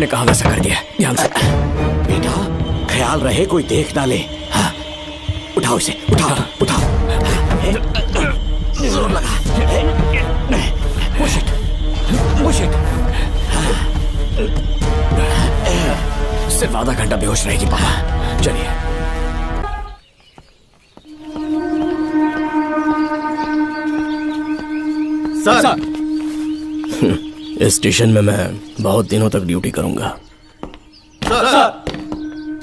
आपने कहा वैसा कर दिया, ध्यान से। बेटा ख्याल रहे कोई देख ना ले। हाँ उठाओ इसे, उठाओ उठाओ। जोर लगा। Push it, push it. सिर्फ आधा घंटा बेहोश रहेगी पापा, चलिए। सर इस स्टेशन में मैं बहुत दिनों तक ड्यूटी करूंगा।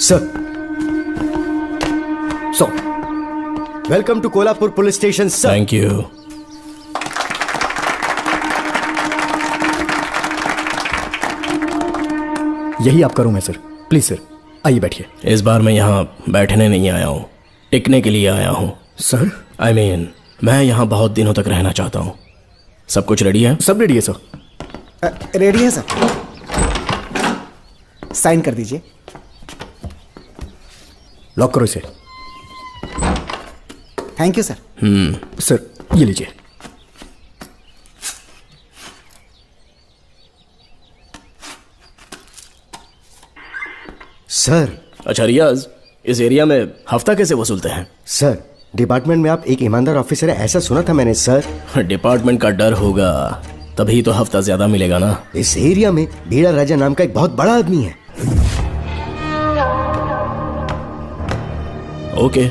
Sir welcome to Kolhapur police station sir. Thank you. यही आपका रूम है सर, प्लीज सर आइए बैठिए। इस बार मैं यहाँ बैठने नहीं आया हूँ, टिकने के लिए आया हूँ। सर I mean, मैं यहाँ बहुत दिनों तक रहना चाहता हूँ। सब कुछ रेडी है? सब रेडी है सर। रेडी है सर, साइन कर दीजिए। लॉक करो इसे। Thank you sir. सर ये लीजिए। सर अच्छा रियाज, इस एरिया में हफ्ता कैसे वसूलते हैं? सर डिपार्टमेंट में आप एक ईमानदार ऑफिसर है ऐसा सुना था मैंने सर। डिपार्टमेंट का डर होगा तभी तो हफ्ता ज्यादा मिलेगा ना। इस एरिया में बीड़ा राजा नाम का एक बहुत बड़ा आदमी है। ओके,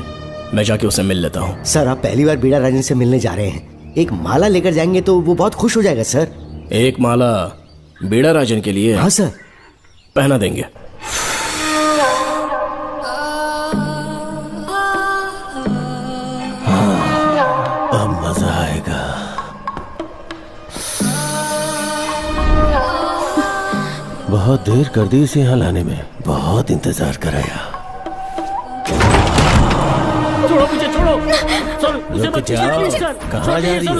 मैं जाके उससे मिल लेता हूँ। सर आप पहली बार बीड़ा राजन से मिलने जा रहे हैं, एक माला लेकर जाएंगे तो वो बहुत खुश हो जाएगा सर। एक माला बीड़ा राजन के लिए? हाँ सर। पहना देंगे। अब मजा आएगा। बहुत देर कर दी इसे यहाँ लाने में, बहुत इंतजार कराया। छोड़ो मुझे, छोड़ो सर, रुक जाओ, कहाँ जा रही हो?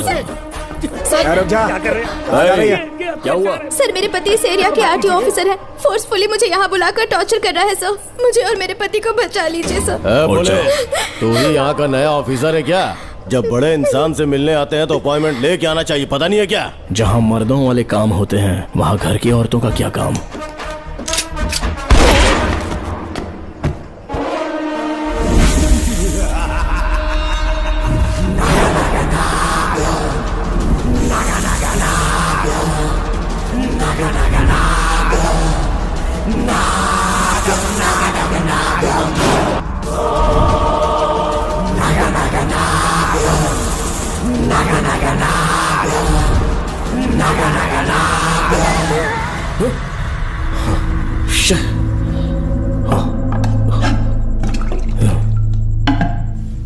रुक जा। क्या कर रहे हैं? क्या हुआ? सर मेरे पति इस एरिया के आरटीओ ऑफिसर है, फोर्सफुली मुझे यहाँ बुलाकर टॉर्चर कर रहा है सर। मुझे और मेरे पति को बचा लीजिए सर। बोले तू ही यहाँ का नया ऑफिसर है क्या? जब बड़े इंसान से मिलने आते हैं तो अपॉइंटमेंट लेके आना चाहिए, पता नहीं है क्या? जहाँ मर्दों वाले काम होते हैं वहाँ घर की औरतों का क्या काम?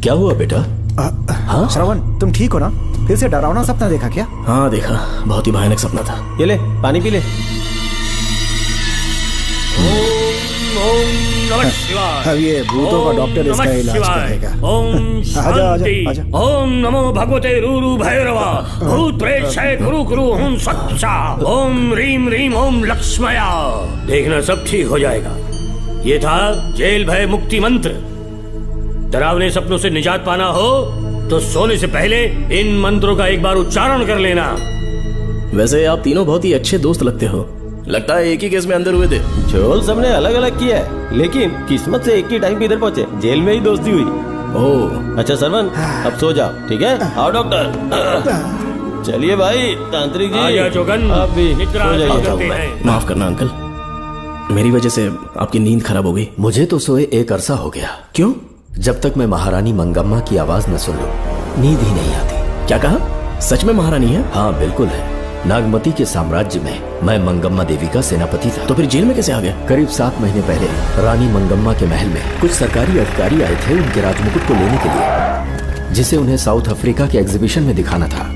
क्या हुआ बेटा? हाँ श्रवण, तुम ठीक हो ना? फिर से डरावना सपना देखा क्या? हाँ देखा, बहुत ही भयानक सपना था। ये ले पानी पी ले। अब ये भूतों का डॉक्टर इसका इलाज करेगा। ओम शांति। ओम नमो भगवते रूरू भैरवा भूत प्रेत शय गुरु गुरु हूं सच्चा। ओम रीम रीम ओम लक्ष्मया। देखना सब ठीक हो जाएगा। ये था जेल भय मुक्ति मंत्र। डरावने सपनों से निजात पाना हो तो सोने से पहले इन मंत्रों का एक बार उच्चारण कर लेना। वैसे आप तीनों बहुत ही अच्छे दोस्त लगते हो, लगता है एक ही केस में अंदर हुए थे। झोल सबने अलग अलग किया है, लेकिन किस्मत से एक ही टाइम पे इधर पहुंचे, जेल में ही दोस्ती हुई। ओह अच्छा सरवन, अब सो जाओ, ठीक है? आओ डॉक्टर। चलिए भाई तांत्रिक जी, आजा जोगन, आप भी निद्रा सो जाइए। करते हैं। माफ करना अंकल, मेरी वजह से आपकी नींद खराब हो गई। मुझे तो सोए एक अरसा हो गया। क्यों? जब तक मैं महारानी मंगम्मा की आवाज न सुन लूं, नींद ही नहीं आती। क्या कहा? सच में महारानी है? हाँ बिल्कुल है। नागमती के साम्राज्य में मैं मंगम्मा देवी का सेनापति था। तो फिर जेल में कैसे आ गए? करीब 7 महीने पहले रानी मंगम्मा के महल में कुछ सरकारी अधिकारी आए थे उनके राजमुकुट को लेने के लिए, जिसे उन्हें साउथ अफ्रीका के एग्जीबिशन में दिखाना था।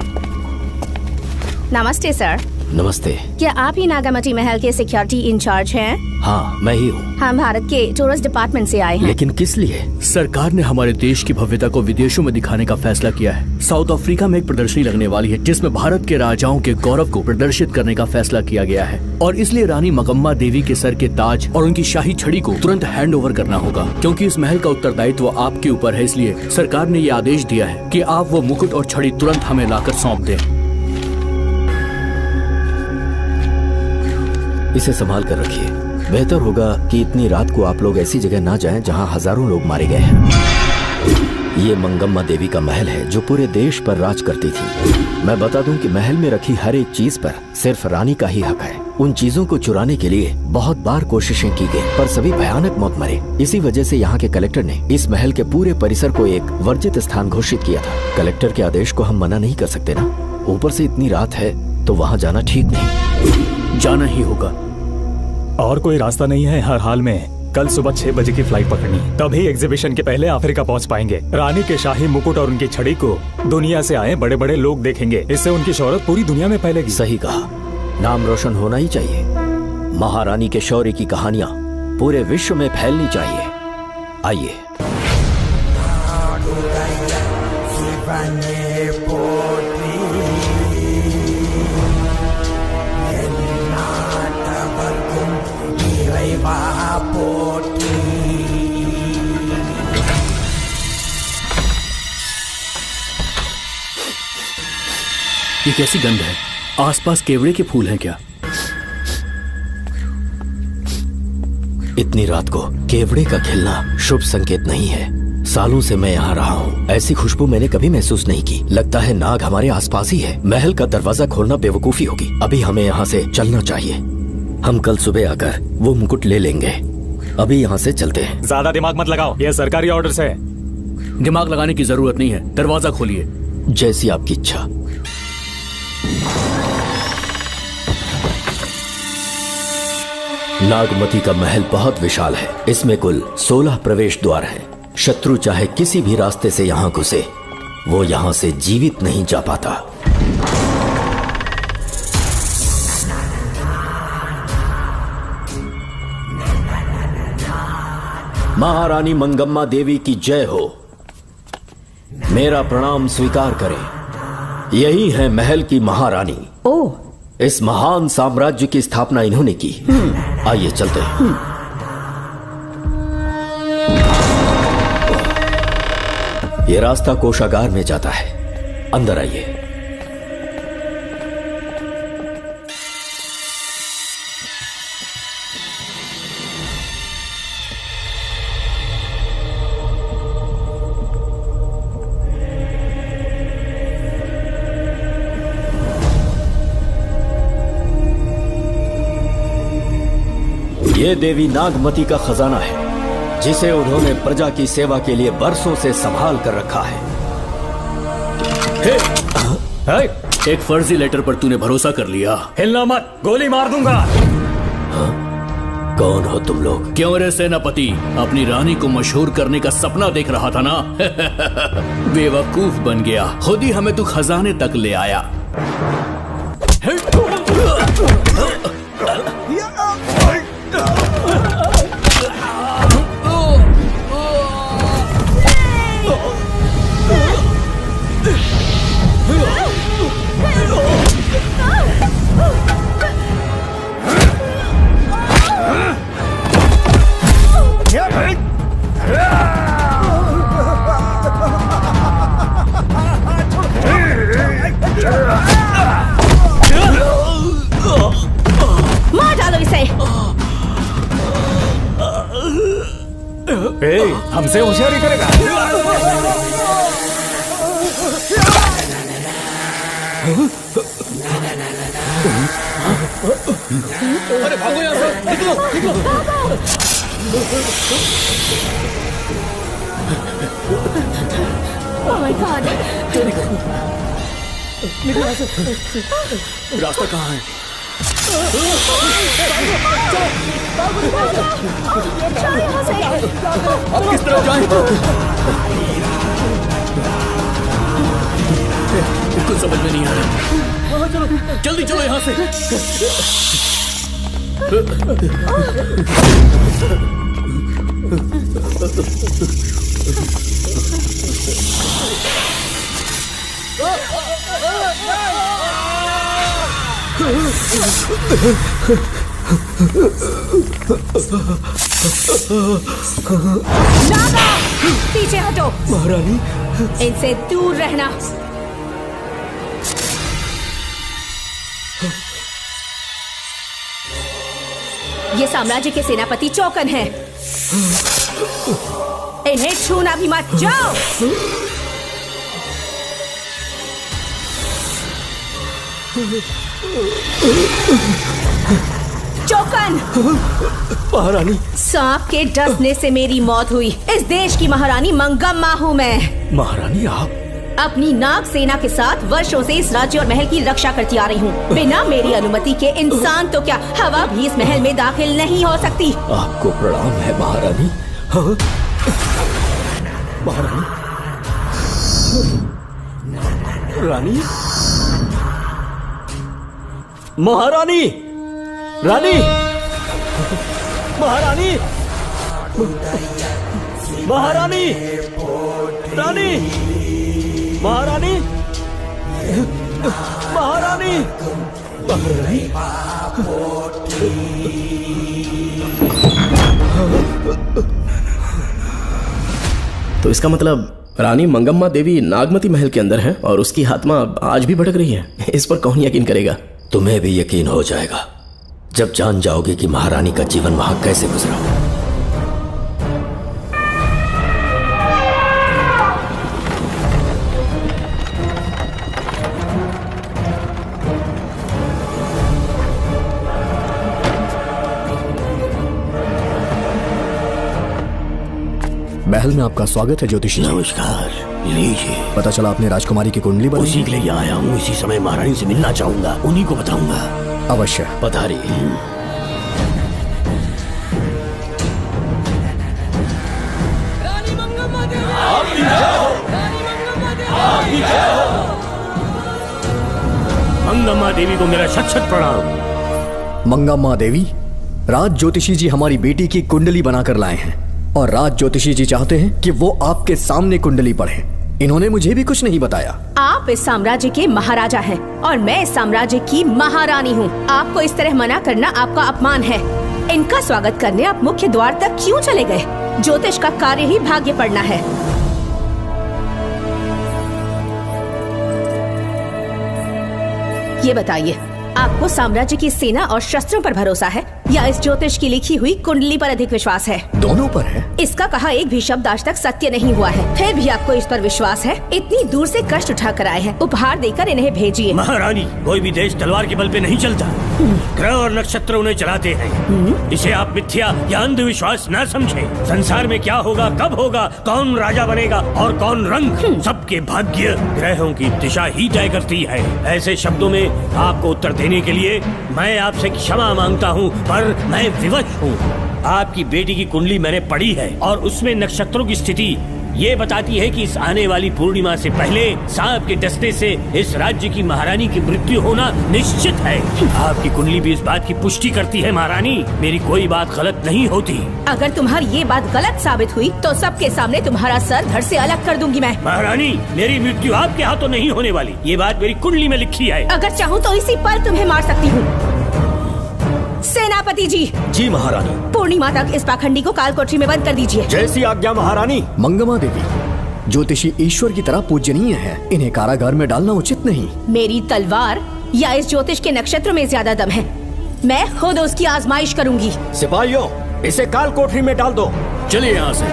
नमस्ते सर। नमस्ते। क्या आप ही नागामती महल के सिक्योरिटी इंचार्ज हैं? हाँ मैं ही हूँ। हम भारत के टूरिस्ट डिपार्टमेंट से आए हैं। लेकिन किस लिए? सरकार ने हमारे देश की भव्यता को विदेशों में दिखाने का फैसला किया है। साउथ अफ्रीका में एक प्रदर्शनी लगने वाली है जिसमें भारत के राजाओं के गौरव को प्रदर्शित करने का फैसला किया गया है, और इसलिए रानी मंगम्मा देवी के सर के ताज और उनकी शाही छड़ी को तुरंत हैंड ओवर करना होगा। क्योंकि इस महल का उत्तरदायित्व आपके ऊपर है, इसलिए सरकार ने ये आदेश दिया है कि आप वो मुकुट और छड़ी तुरंत हमें लाकर सौंप दें। इसे संभाल कर रखिए। बेहतर होगा कि इतनी रात को आप लोग ऐसी जगह ना जाएं जहां हजारों लोग मारे गए हैं। ये मंगम्मा देवी का महल है जो पूरे देश पर राज करती थी। मैं बता दूं कि महल में रखी हर एक चीज पर सिर्फ रानी का ही हक है। उन चीजों को चुराने के लिए बहुत बार कोशिशें की गई, पर सभी भयानक मौत मरे। इसी वजह से यहाँ के कलेक्टर ने इस महल के पूरे परिसर को एक वर्जित स्थान घोषित किया था। कलेक्टर के आदेश को हम मना नहीं कर सकते ना। ऊपर से इतनी रात है तो वहाँ जाना ठीक नहीं। जाना ही होगा। और कोई रास्ता नहीं है। हर हाल में कल सुबह 6 बजे की फ्लाइट पकड़नी, तभी एग्जीबिशन के पहले अफ्रीका पहुंच पाएंगे। रानी के शाही मुकुट और उनकी छड़ी को दुनिया से आए बड़े बड़े लोग देखेंगे। इससे उनकी शोहरत पूरी दुनिया में फैलेगी। सही कहा, नाम रोशन होना ही चाहिए। महारानी के शौर्य की कहानियां पूरे विश्व में फैलनी चाहिए। आइए। ये कैसी गंध है? आसपास केवड़े के फूल हैं क्या? इतनी रात को केवड़े का खिलना शुभ संकेत नहीं है। सालों से मैं यहाँ रहा हूँ, ऐसी खुशबू मैंने कभी महसूस नहीं की। लगता है नाग हमारे आसपास ही है। महल का दरवाजा खोलना बेवकूफी होगी। अभी हमें यहाँ से चलना चाहिए। हम कल सुबह आकर वो मुकुट ले लेंगे। अभी यहाँ से चलते हैं। ज्यादा दिमाग मत लगाओ, ये सरकारी ऑर्डर्स है। दिमाग लगाने की जरूरत नहीं है। दरवाजा खोलिए। जैसी आपकी इच्छा। नागमती का महल बहुत विशाल है। इसमें कुल 16 प्रवेश द्वार हैं। शत्रु चाहे किसी भी रास्ते से यहाँ घुसे, वो यहाँ से जीवित नहीं जा पाता। महारानी मंगम्मा देवी की जय हो। मेरा प्रणाम स्वीकार करें। यही है महल की महारानी। ओह, इस महान साम्राज्य की स्थापना इन्होंने की। आइए चलते हैं। ये रास्ता कोषागार में जाता है। अंदर आइए। ये देवी नागमती का खजाना है, जिसे उन्होंने प्रजा की सेवा के लिए बरसों से संभाल कर रखा है। एक फर्जी लेटर पर तूने भरोसा कर लिया। हिलना मत, गोली मार दूंगा। कौन हो तुम लोग? क्यों रे सेनापति, अपनी रानी को मशहूर करने का सपना देख रहा था ना? बेवकूफ बन गया। खुद ही हमें तू खजाने तक ले आया। मार डालो इसे। हमसे होशियारी करेगा। अरे भागो यहाँ से, निकलो, निकलो। Oh my God! निकलो यहाँ से। रास्ता कहाँ है? अब किस तरफ जाएं? कुछ समझ में नहीं आ रहा। जल्दी चलो यहाँ से। नागा, पीछे हटो। महारानी, इनसे दूर रहना। ये साम्राज्य के सेनापति चौकन हैं। इन्हें छूना भी मत। जाओ। चौकन। महारानी, सांप के डसने से मेरी मौत हुई। इस देश की महारानी मंगम्मा हूँ मैं। महारानी आप अपनी नाग सेना के साथ वर्षों से इस राज्य और महल की रक्षा करती आ रही हूँ। बिना मेरी अनुमति के इंसान तो क्या हवा भी इस महल में दाखिल नहीं हो सकती। आपको प्रणाम है महारानी। हाँ? महारानी, रानी, महारानी, रानी, महारानी, महारानी, रानी, महारानी, महारानी, तो इसका मतलब रानी मंगम्मा देवी नागमती महल के अंदर है और उसकी आत्मा आज भी भटक रही है। इस पर कौन यकीन करेगा? तुम्हें भी यकीन हो जाएगा जब जान जाओगे कि महारानी का जीवन वहां कैसे गुजरा। महल में आपका स्वागत है ज्योतिषी। नमस्कार, लीजिए। पता चला आपने राजकुमारी की कुंडली बनाई। उसी के लिए आया हूँ। इसी समय महारानी से मिलना चाहूंगा, उन्हीं को बताऊंगा। अवश्य पधारिए। मंगम्मा देवी को मेरा शत शत प्रणाम। मंगम्मा देवी, राज ज्योतिषी जी हमारी बेटी की कुंडली बनाकर लाए हैं और राज ज्योतिषी जी चाहते हैं कि वो आपके सामने कुंडली पढ़े। इन्होंने मुझे भी कुछ नहीं बताया। आप इस साम्राज्य के महाराजा हैं और मैं इस साम्राज्य की महारानी हूँ। आपको इस तरह मना करना आपका अपमान है। इनका स्वागत करने आप मुख्य द्वार तक क्यों चले गए? ज्योतिष का कार्य ही भाग्य पढ़ना है। ये बताइए, आपको साम्राज्य की सेना और शस्त्रों पर भरोसा है या इस ज्योतिष की लिखी हुई कुंडली पर अधिक विश्वास है? दोनों पर है। इसका कहा एक भी शब्द आज तक सत्य नहीं हुआ है, फिर भी आपको इस पर विश्वास है? इतनी दूर से कष्ट उठाकर आए हैं, उपहार देकर इन्हें भेजिए। महारानी, कोई भी देश तलवार के बल पे नहीं चलता। ग्रह और नक्षत्र उन्हें चलाते हैं। इसे आप मिथ्या या अंधविश्वास न समझें। संसार में क्या होगा, कब होगा, कौन राजा बनेगा और कौन रंग, सबके भाग्य ग्रहों की दिशा ही तय करती है। ऐसे शब्दों में आपको उत्तर देने के लिए मैं आपसे क्षमा मांगता हूँ, पर मैं विवश हूँ। आपकी बेटी की कुंडली मैंने पढ़ी है और उसमें नक्षत्रों की स्थिति ये बताती है कि इस आने वाली पूर्णिमा से पहले सांप के डसने से इस राज्य की महारानी की मृत्यु होना निश्चित है। आपकी कुंडली भी इस बात की पुष्टि करती है। महारानी, मेरी कोई बात गलत नहीं होती। अगर तुम्हारी ये बात गलत साबित हुई तो सबके सामने तुम्हारा सर धड़ से अलग कर दूंगी मैं। महारानी, मेरी मृत्यु आपके हाथों नहीं होने वाली, ये बात मेरी कुंडली में लिखी है। अगर चाहूँ तो इसी पल तुम्हें मार सकती हूँ। सेनापति जी। जी महारानी। पूर्णिमा तक इस पाखंडी को काल कोठरी में बंद कर दीजिए। जैसी आज्ञा महारानी। मंगम्मा देवी, ज्योतिषी ईश्वर की तरह पूजनीय है, इन्हें कारागार में डालना उचित नहीं। मेरी तलवार या इस ज्योतिष के नक्षत्र में ज्यादा दम है। मैं खुद उसकी आजमाइश करूंगी। सिपाहियों, इसे काल कोठरी में डाल दो। चलिए यहाँ से।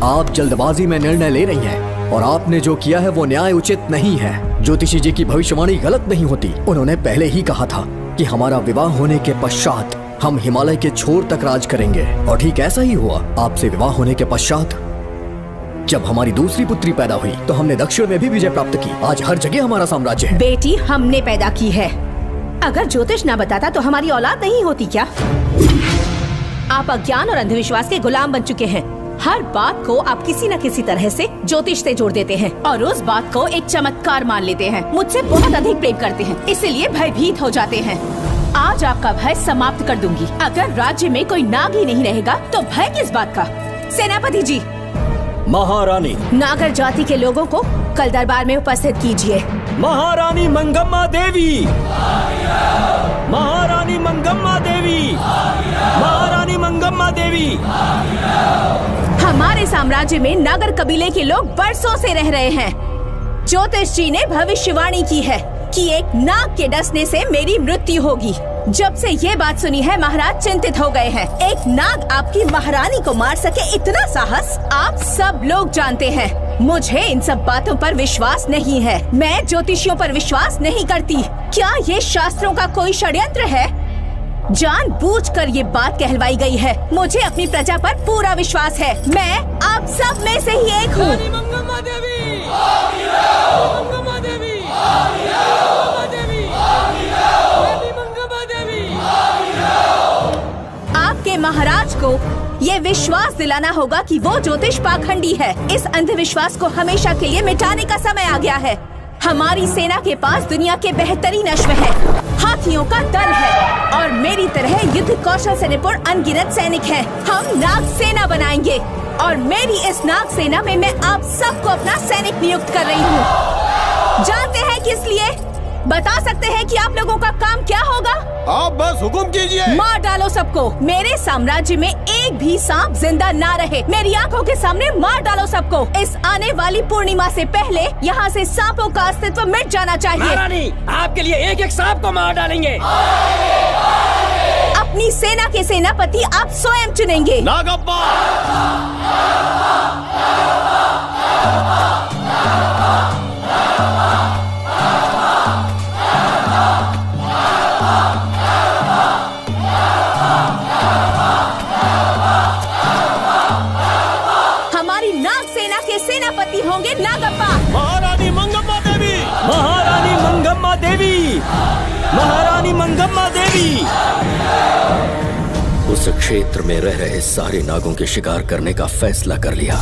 आप जल्दबाजी में निर्णय ले रही हैं और आपने जो किया है वो न्याय उचित नहीं है। ज्योतिषी जी की भविष्यवाणी गलत नहीं होती। उन्होंने पहले ही कहा था कि हमारा विवाह होने के पश्चात हम हिमालय के छोर तक राज करेंगे और ठीक ऐसा ही हुआ। आपसे विवाह होने के पश्चात जब हमारी दूसरी पुत्री पैदा हुई तो हमने दक्षिण में भी विजय प्राप्त की। आज हर जगह हमारा साम्राज्य है। बेटी हमने पैदा की है। अगर ज्योतिष ना बताता तो हमारी औलाद नहीं होती क्या? आप अज्ञान और अंधविश्वास के गुलाम बन चुके हैं। हर बात को आप किसी न किसी तरह से ज्योतिष से जोड़ देते हैं और उस बात को एक चमत्कार मान लेते हैं। मुझसे बहुत अधिक प्रेम करते हैं, इसीलिए भयभीत हो जाते हैं। आज आपका भय समाप्त कर दूंगी। अगर राज्य में कोई नाग ही नहीं रहेगा तो भय किस बात का? सेनापति जी। महारानी। नागर जाति के लोगों को कल दरबार में उपस्थित कीजिए। महारानी मंगम्मा देवी। महारानी मंगम्मा देवी। महारानी मंगम्मा देवी। हमारे साम्राज्य में नागर कबीले के लोग बरसों से रह रहे हैं। ज्योतिष जी ने भविष्यवाणी की है कि एक नाग के डसने से मेरी मृत्यु होगी। जब से ये बात सुनी है महाराज चिंतित हो गए हैं। एक नाग आपकी महारानी को मार सके इतना साहस आप सब लोग जानते हैं। मुझे इन सब बातों पर विश्वास नहीं है। मैं ज्योतिषियों पर विश्वास नहीं करती। क्या ये शास्त्रों का कोई षड्यंत्र है? जानबूझकर ये बात कहलवाई गई है। मुझे अपनी प्रजा पर पूरा विश्वास है। मैं आप सब में से ही एक हूँ। मंगम्मा देवी, मंगम्मा देवी, मंगम्मा देवी। आपके महाराज को ये विश्वास दिलाना होगा कि वो ज्योतिष पाखंडी है। इस अंधविश्वास को हमेशा के लिए मिटाने का समय आ गया है। हमारी सेना के पास दुनिया के बेहतरीन अश्व है, हाथियों का दल है और मेरी तरह युद्ध कौशल से निपुण अनगिनत सैनिक हैं। हम नाग सेना बनाएंगे और मेरी इस नाग सेना में मैं आप सबको अपना सैनिक नियुक्त कर रही हूँ। जानते हैं किस लिए? बता सकते हैं कि आप लोगों का काम क्या होगा? आप बस हुक्म कीजिए। मार डालो सबको। मेरे साम्राज्य में एक भी सांप जिंदा ना रहे। मेरी आंखों के सामने मार डालो सबको। इस आने वाली पूर्णिमा से पहले यहाँ से सांपों का अस्तित्व मिट जाना चाहिए। महारानी, आपके लिए एक एक सांप को मार डालेंगे। अपनी सेना के सेनापति आप स्वयं चुनेंगे। नागप्पा। सेनापति होंगे नागप्पा। महारानी मंगम्मा देवी, महारानी मंगम्मा देवी, महारानी मंगम्मा देवी। उस क्षेत्र में रह रहे सारे नागों के शिकार करने का फैसला कर लिया।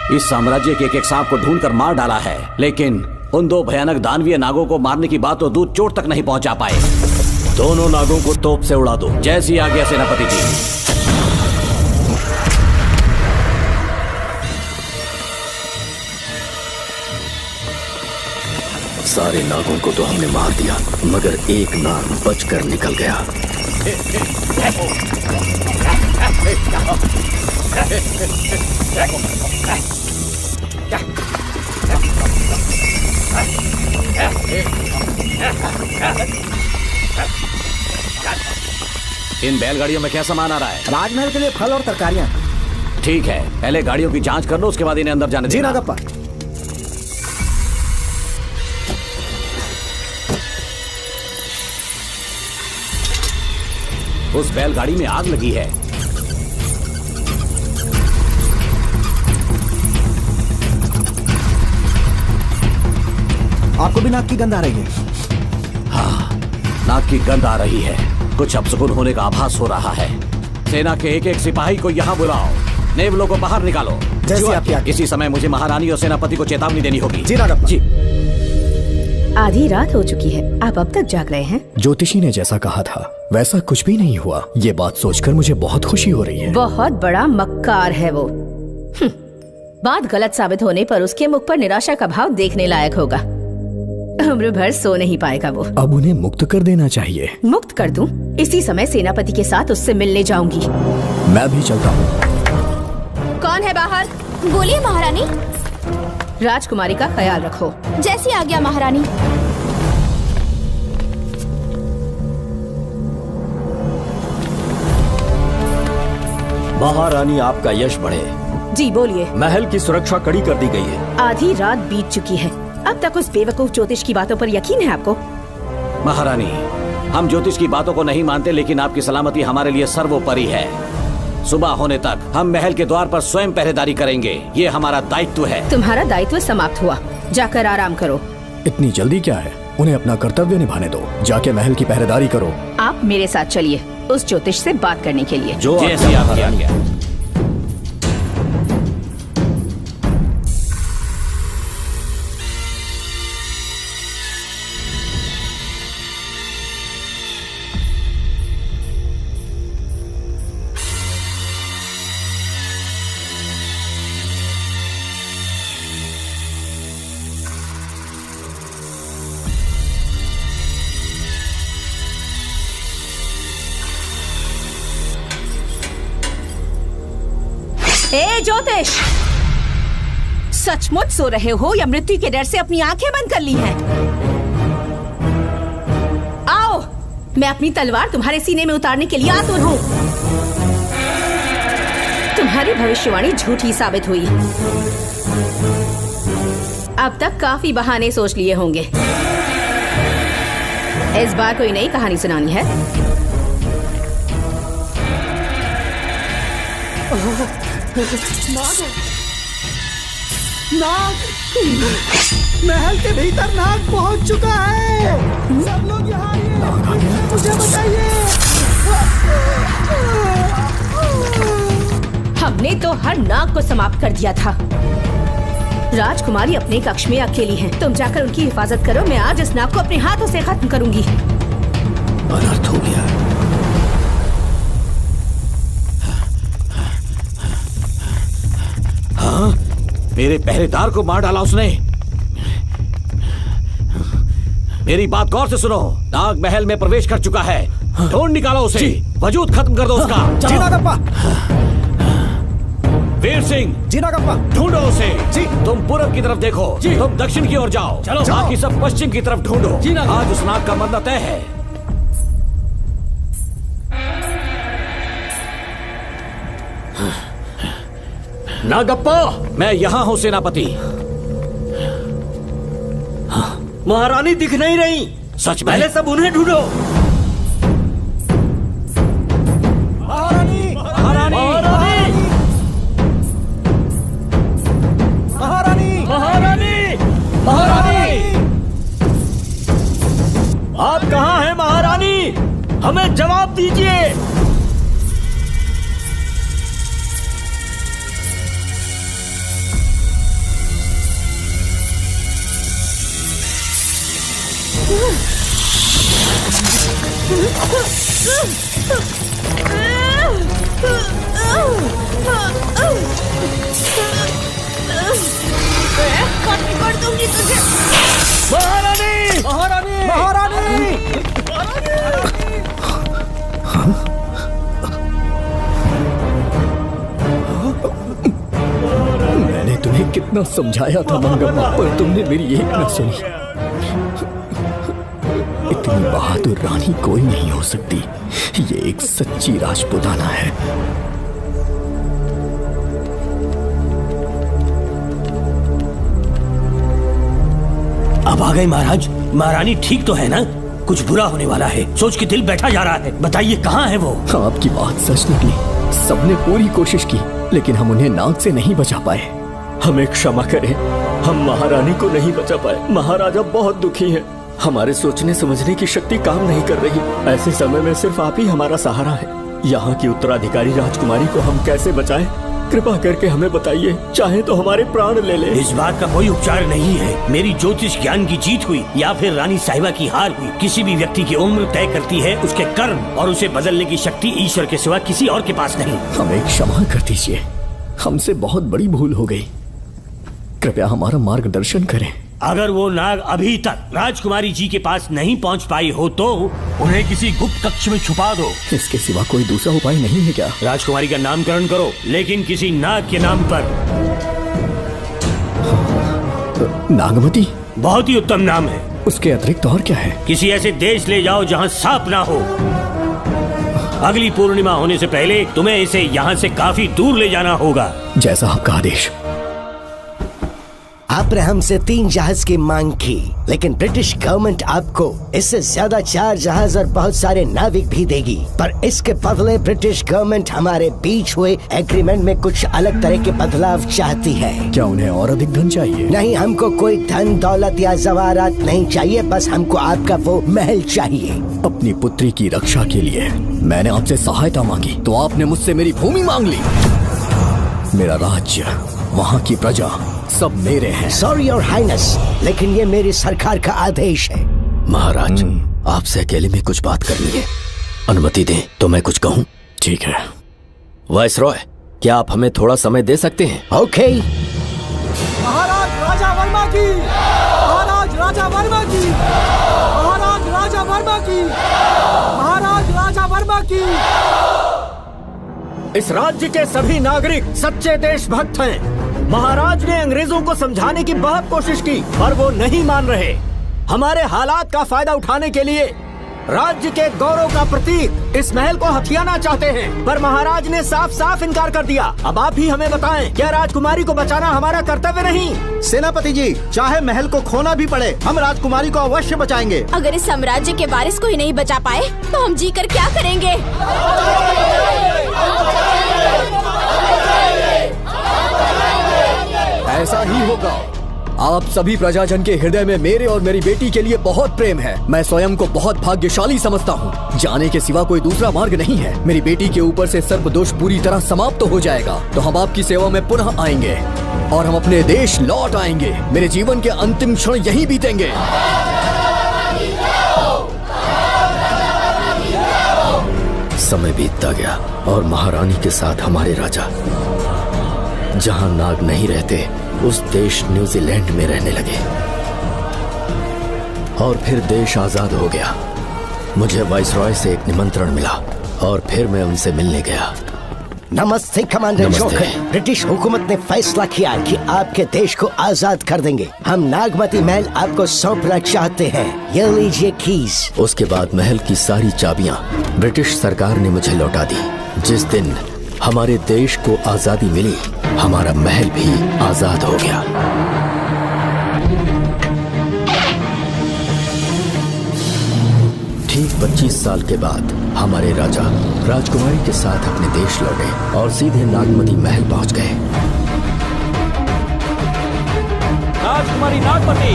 इस साम्राज्य के एक सांप को ढूंढकर मार डाला है, लेकिन उन दो भयानक दानवीय नागों को मारने की बात तो दूध चोट तक नहीं पहुंचा पाए। दोनों नागों को तोप से उड़ा दो। जैसी आज्ञा सेनापति जी। सारे नागों को तो हमने मार दिया, मगर एक नाग बचकर निकल गया। इन बैलगाड़ियों में क्या सामान आ रहा है? राजमहल के लिए फल और तरकारियां। ठीक है, पहले गाड़ियों की जांच कर लो, उसके बाद इन्हें अंदर जाने देना। जी नागप्पा। उस बैलगाड़ी में आग लगी है। आपको भी नाक की गंध आ रही है? हाँ, नाक की गंध आ रही है। कुछ अपशकुन होने का आभास हो रहा है। सेना के एक एक सिपाही को यहाँ बुलाओ, नेवलों को बाहर निकालो। जैसे आपकी आज्ञा। इसी समय मुझे महारानी और सेनापति को चेतावनी देनी होगी। जी नागप्पा। जी। आधी रात हो चुकी है, आप अब तक जाग रहे हैं? ज्योतिषी ने जैसा कहा था वैसा कुछ भी नहीं हुआ। ये बात सोचकर मुझे बहुत खुशी हो रही है। बहुत बड़ा मक्कार है वो। बात गलत साबित होने पर उसके मुख पर निराशा का भाव देखने लायक होगा। उम्र भर सो नहीं पाएगा वो। अब उन्हें मुक्त कर देना चाहिए। मुक्त कर दूं? इसी समय सेनापति के साथ उससे मिलने जाऊंगी। मैं भी चलता हूँ। कौन है बाहर? बोलिए महारानी। राजकुमारी का ख्याल रखो। जैसी आज्ञा महारानी। महारानी, आपका यश बढ़े। जी बोलिए। महल की सुरक्षा कड़ी कर दी गई है। आधी रात बीत चुकी है, अब तक उस बेवकूफ ज्योतिष की बातों पर यकीन है आपको? महारानी, हम ज्योतिष की बातों को नहीं मानते, लेकिन आपकी सलामती हमारे लिए सर्वोपरि है। सुबह होने तक हम महल के द्वार पर स्वयं पहरेदारी करेंगे, ये हमारा दायित्व है। तुम्हारा दायित्व समाप्त हुआ, जाकर आराम करो। इतनी जल्दी क्या है? उन्हें अपना कर्तव्य निभाने दो। जाके महल की पहरेदारी करो। आप मेरे साथ चलिए उस ज्योतिष से बात करने के लिए। जो जैसी आपकी आज्ञा। ए ज्योतिष, सचमुच सो रहे हो या मृत्यु के डर से अपनी आंखें बंद कर ली हैं? आओ, मैं अपनी तलवार तुम्हारे सीने में उतारने के लिए आतुर हूं। तुम्हारी भविष्यवाणी झूठी साबित हुई। अब तक काफी बहाने सोच लिए होंगे। इस बार कोई नई कहानी सुनानी है? नाग है। नाग! महल के भीतर नाग पहुंच चुका है। सब लोग यहाँ आइए, मुझे बताइए। हमने तो हर नाग को समाप्त कर दिया था। राजकुमारी अपने कक्ष में अकेली है, तुम जाकर उनकी हिफाजत करो। मैं आज इस नाग को अपने हाथों से खत्म करूंगी। अनर्थ हो गया। हाँ? मेरे पहरेदार को मार डाला उसने। मेरी बात गौर से सुनो। नाग महल में प्रवेश कर चुका है। ढूंढ निकालो उसे, वजूद खत्म कर दो उसका। जी नागप्पा। वीर सिंह। जी नागप्पा। ढूंढो उसे। जी। तुम पूरब की तरफ देखो, तुम दक्षिण की ओर जाओ। चलो। बाकी सब पश्चिम की तरफ ढूंढो। आज उस नाग का मरना तय है। नागप्पा! मैं यहाँ हूँ सेनापति। महारानी दिख नहीं रही। सच में? पहले सब उन्हें ढूंढो। महारानी! महारानी! महारानी! महारानी! महारानी! आप कहाँ हैं महारानी? हमें जवाब दीजिए। कर दूंगी तुझे। महारानी! महारानी! महारानी! मैंने तुम्हें कितना समझाया था मंगम्मा, पर तुमने मेरी एक न सुनी। इतनी बहादुर रानी कोई नहीं हो सकती। ये एक सच्ची राजपुताना है। अब आ गए महाराज। महारानी ठीक तो है ना? कुछ बुरा होने वाला है, सोच के दिल बैठा जा रहा है। बताइए कहाँ है वो? आपकी बात सच निकली। सबने पूरी कोशिश की, लेकिन हम उन्हें नाग से नहीं बचा पाए। हमें क्षमा करें, हम महारानी को नहीं बचा पाए। महाराजा बहुत दुखी हैं। हमारे सोचने समझने की शक्ति काम नहीं कर रही। ऐसे समय में सिर्फ आप ही हमारा सहारा है। यहाँ की उत्तराधिकारी राजकुमारी को हम कैसे बचाएं? कृपा करके हमें बताइए, चाहे तो हमारे प्राण ले ले। इस बात का कोई उपचार नहीं है। मेरी ज्योतिष ज्ञान की जीत हुई या फिर रानी साहिबा की हार हुई। किसी भी व्यक्ति की उम्र तय करती है उसके कर्म, और उसे बदलने की शक्ति ईश्वर के सिवा किसी और के पास नहीं। हमें क्षमा कर दीजिए, हमसे बहुत बड़ी भूल हो गई। कृपया हमारा मार्गदर्शन करें। अगर वो नाग अभी तक राजकुमारी जी के पास नहीं पहुंच पाई हो तो उन्हें किसी गुप्त कक्ष में छुपा दो। इसके सिवा कोई दूसरा उपाय नहीं है क्या? राजकुमारी का नामकरण करो, लेकिन किसी नाग के नाम पर। नागमती बहुत ही उत्तम नाम है। उसके अतिरिक्त और क्या है? किसी ऐसे देश ले जाओ जहाँ सांप ना हो। अगली पूर्णिमा होने से पहले तुम्हें इसे यहाँ से काफी दूर ले जाना होगा। जैसा आपका आदेश। आपने हमसे 3 जहाज की मांग की, लेकिन ब्रिटिश गवर्नमेंट आपको इससे ज्यादा 4 जहाज और बहुत सारे नाविक भी देगी। पर इसके बदले ब्रिटिश गवर्नमेंट हमारे बीच हुए एग्रीमेंट में कुछ अलग तरह के बदलाव चाहती है। क्या उन्हें और अधिक धन चाहिए? नहीं, हमको कोई धन दौलत या जवाहरात नहीं चाहिए, बस हमको आपका वो महल चाहिए। अपनी पुत्री की रक्षा के लिए मैंने आपसे सहायता मांगी तो आपने मुझसे मेरी भूमि मांग ली। मेरा राज्य, वहाँ की प्रजा सब मेरे हैं। सॉरी योर हाइनेस, लेकिन ये मेरी सरकार का आदेश है। महाराज, आपसे अकेले में कुछ बात करनी है। अनुमति दें तो मैं कुछ कहूँ? ठीक है। वाइसरॉय, क्या आप हमें थोड़ा समय दे सकते हैं? ओके। महाराज राजा वर्मा की, महाराज राजा वर्मा की, महाराज राजा वर्मा की, महाराज राजा वर्मा की। इस राज्य के सभी नागरिक सच्चे देशभक्त हैं। महाराज ने अंग्रेजों को समझाने की बहुत कोशिश की, पर वो नहीं मान रहे। हमारे हालात का फायदा उठाने के लिए राज्य के गौरव का प्रतीक इस महल को हथियाना चाहते हैं, पर महाराज ने साफ साफ इनकार कर दिया। अब आप ही हमें बताएं, क्या राजकुमारी को बचाना हमारा कर्तव्य नहीं? सेनापति जी, चाहे महल को खोना भी पड़े, हम राजकुमारी को अवश्य बचाएंगे। अगर इस साम्राज्य के वारिस को ही नहीं बचा पाए तो हम जी कर क्या करेंगे? ऐसा ही होगा। आप सभी प्रजाजन के हृदय में मेरे और मेरी बेटी के लिए बहुत प्रेम है। मैं स्वयं को बहुत भाग्यशाली समझता हूँ। जाने के सिवा कोई दूसरा मार्ग नहीं है। मेरी बेटी के ऊपर से सर्पदोष पूरी तरह समाप्त हो जाएगा तो हम आपकी सेवा में पुनः आएंगे और हम अपने देश लौट आएंगे। मेरे जीवन के अंतिम क्षण यहीं बीतेंगे। समय बीतता गया और महारानी के साथ हमारे राजा जहां नाग नहीं रहते उस देश न्यूजीलैंड में रहने लगे और फिर देश आजाद हो गया। मुझे वाइसरॉय से एक निमंत्रण मिला और फिर मैं उनसे मिलने गया। नमस्ते कमांडर जोकर। ब्रिटिश हुकूमत ने फैसला किया कि आपके देश को आजाद कर देंगे। हम नागमती महल आपको सौंपना चाहते हैं। ये लीजिए कीज। उसके बाद महल की सारी चाबियां ब्रिटिश सरकार ने मुझे लौटा दी। जिस दिन हमारे देश को आजादी मिली, हमारा महल भी आजाद हो गया। ठीक 25 साल के बाद हमारे राजा राजकुमारी के साथ अपने देश लौटे और सीधे नागमती महल पहुंच गए। राजकुमारी नागमती,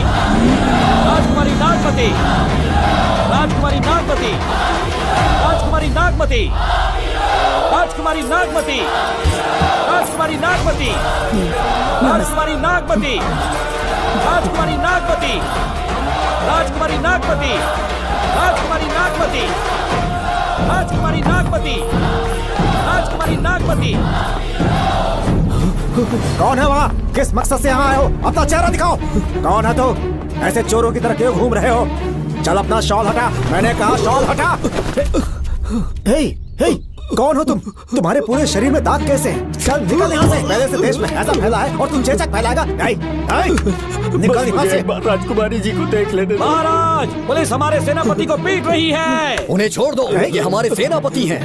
राजकुमारी नागमती, राजकुमारी नागमती, राजकुमारी नागमती, राजकुमारी नागमती, राजकुमारी नागमती, राजकुमारी नागमती, राजकुमारी नागमती, राजकुमारी नागमती, राजकुमारी नागमती, राजकुमारी नागमती, राजकुमारी नागमती। कौन है वहाँ? किस मकसद से यहाँ आए हो? अपना चेहरा दिखाओ। कौन है तो? ऐसे चोरों की तरह क्यों घूम रहे हो? चल अपना शॉल हटा। मैंने कहा शॉल हटा। हे, हे, कौन हो तुम? तुम्हारे पूरे शरीर में दाग कैसे हैं? चल निकल यहाँ से। पहले से देश में ऐसा फैला है और तुम चेचक फैलाएगा? निकल यहाँ से। राजकुमारी जी को देख लेने दो। महाराज, पुलिस हमारे सेनापति को पीट रही है। उन्हें छोड़ दो, ये हमारे सेनापति हैं।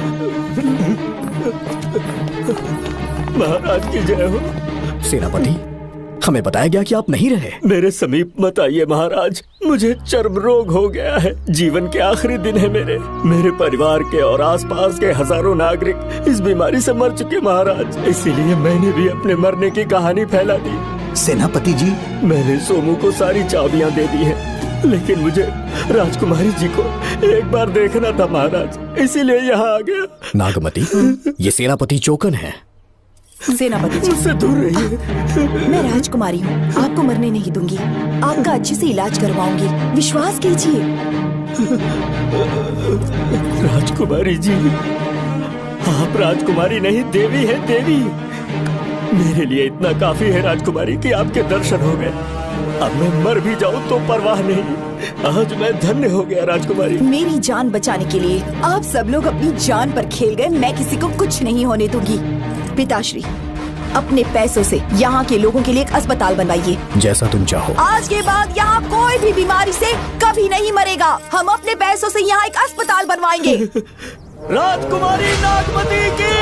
महाराज की जय हो। सेनापति, हमें बताया गया कि आप नहीं रहे। मेरे समीप मत आइए महाराज, मुझे चर्म रोग हो गया है। जीवन के आखिरी दिन है मेरे परिवार के और आसपास के हजारों नागरिक इस बीमारी से मर चुके महाराज। इसीलिए मैंने भी अपने मरने की कहानी फैला दी। सेनापति जी, मैंने सोमू को सारी चाबियां दे दी हैं, लेकिन मुझे राजकुमारी जी को एक बार देखना था महाराज, इसीलिए यहाँ आ गया। नागमती, ये सेनापति चोकन है। सेनापति जी, मुझसे दूर रहिए। मैं राजकुमारी हूँ, आपको मरने नहीं दूंगी, आपका अच्छे से इलाज करवाऊंगी, विश्वास कीजिए। राजकुमारी जी, आप राजकुमारी नहीं देवी है, देवी। मेरे लिए इतना काफी है राजकुमारी कि आपके दर्शन हो गए। अब मैं मर भी जाऊं तो परवाह नहीं, आज मैं धन्य हो गया राजकुमारी। मेरी जान बचाने के लिए आप सब लोग अपनी जान पर खेल गए, मैं किसी को कुछ नहीं होने दूंगी। पिताश्री, अपने पैसों से यहाँ के लोगों के लिए एक अस्पताल बनवाइए। जैसा तुम चाहो। आज के बाद यहाँ कोई भी बीमारी से कभी नहीं मरेगा। हम अपने पैसों से यहाँ एक अस्पताल बनवाएंगे। राजकुमारी नागमती की,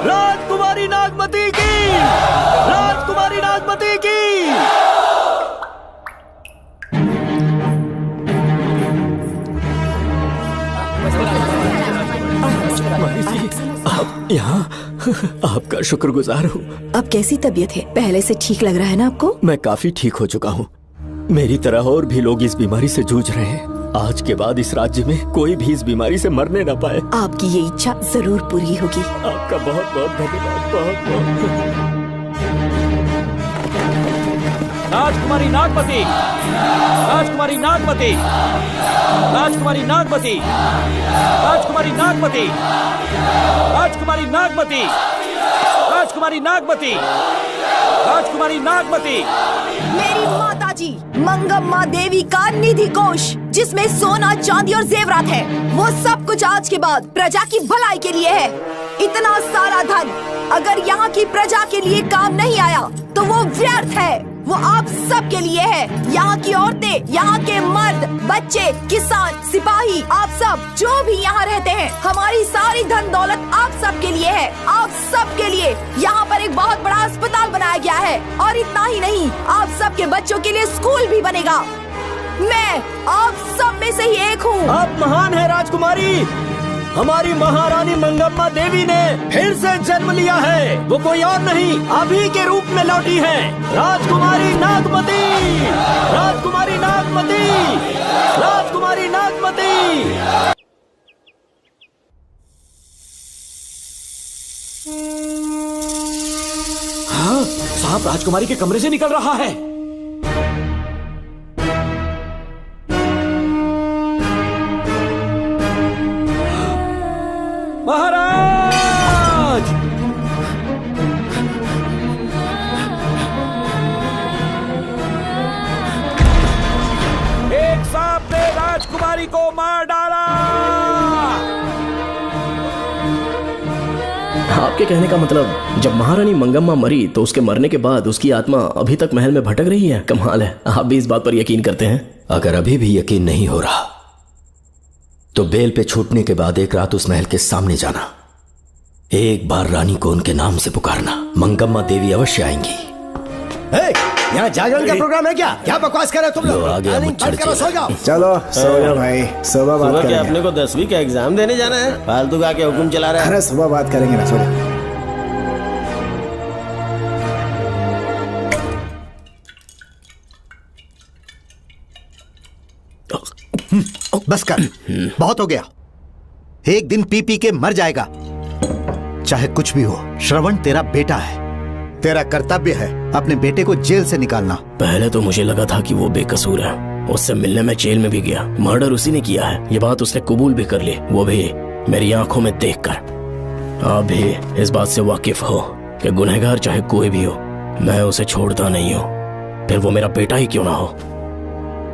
राजकुमारी नागमती की, राजकुमारी नागमती की। आप यहाँ, आपका शुक्रगुजार हूँ। अब कैसी तबीयत है? पहले से ठीक लग रहा है ना आपको? मैं काफी ठीक हो चुका हूँ। मेरी तरह और भी लोग इस बीमारी से जूझ रहे हैं। आज के बाद इस राज्य में कोई भी इस बीमारी से मरने न पाए। आपकी ये इच्छा जरूर पूरी होगी। आपका बहुत बहुत धन्यवाद, बहुत बहुत। राजकुमारी नागमती, राजकुमारी नागमती, राजकुमारी नागमती, राजकुमारी नागमती, राजकुमारी नागमती, राजकुमारी नागमती, राजकुमारी नागमती। मेरी माताजी मंगम्मा देवी का निधि कोष, जिसमें सोना, चांदी और जेवरात है, वो सब कुछ आज के बाद प्रजा की भलाई के लिए है। इतना सारा धन अगर यहाँ की प्रजा के लिए काम नहीं आया तो वो व्यर्थ है। वो आप सब के लिए है। यहाँ की औरतें, यहाँ के मर्द, बच्चे, किसान, सिपाही, आप सब जो भी यहाँ रहते हैं, हमारी सारी धन दौलत आप सब के लिए है। आप सब के लिए यहाँ पर एक बहुत बड़ा अस्पताल बनाया गया है, और इतना ही नहीं, आप सब के बच्चों के लिए स्कूल भी बनेगा। मैं आप सब में से ही एक हूँ। आप महान है राजकुमारी। हमारी महारानी मंगम्मा देवी ने फिर से जन्म लिया है। वो कोई और नहीं, अभी के रूप में लौटी है। राजकुमारी नागमती, राजकुमारी नागमती, राजकुमारी नागमती। हाँ, सांप राजकुमारी के कमरे से निकल रहा है। महाराज, एक सांप ने राजकुमारी को मार डाला। आपके कहने का मतलब जब महारानी मंगम्मा मरी तो उसके मरने के बाद उसकी आत्मा अभी तक महल में भटक रही है? कमाल है, आप भी इस बात पर यकीन करते हैं? अगर अभी भी यकीन नहीं हो रहा तो बेल पे छूटने के बाद एक रात उस महल के सामने जाना, एक बार रानी को उनके नाम से पुकारना, मंगम्मा देवी अवश्य आएंगी। यहाँ जागरण का प्रोग्राम है क्या? क्या बकवास कर रहे हो तुम लोग? सो जाओ। चलो सो जाओ भाई, सुबह बात करेंगे। अपने को 10वीं का एग्जाम देने जाना है, फालतू का के हुक्म चला रहा है। अरे सुबह बात करेंगे ना, सो जाओ। बस कर, बहुत हो गया। एक दिन पी पी के मर जाएगा, चाहे कुछ भी हो। श्रवण तेरा बेटा है, तेरा कर्तव्य है अपने बेटे को जेल से निकालना। पहले तो मुझे लगा था कि वो बेकसूर है, उससे मिलने में जेल में भी गया, मर्डर उसी ने किया है, ये बात उसने कबूल भी कर ली, वो भी मेरी आंखों में देखकर। आप भी इस बात से वाकिफ हो कि गुनहगार चाहे कोई भी हो, मैं उसे छोड़ता नहीं हूँ, फिर वो मेरा बेटा ही क्यों ना हो।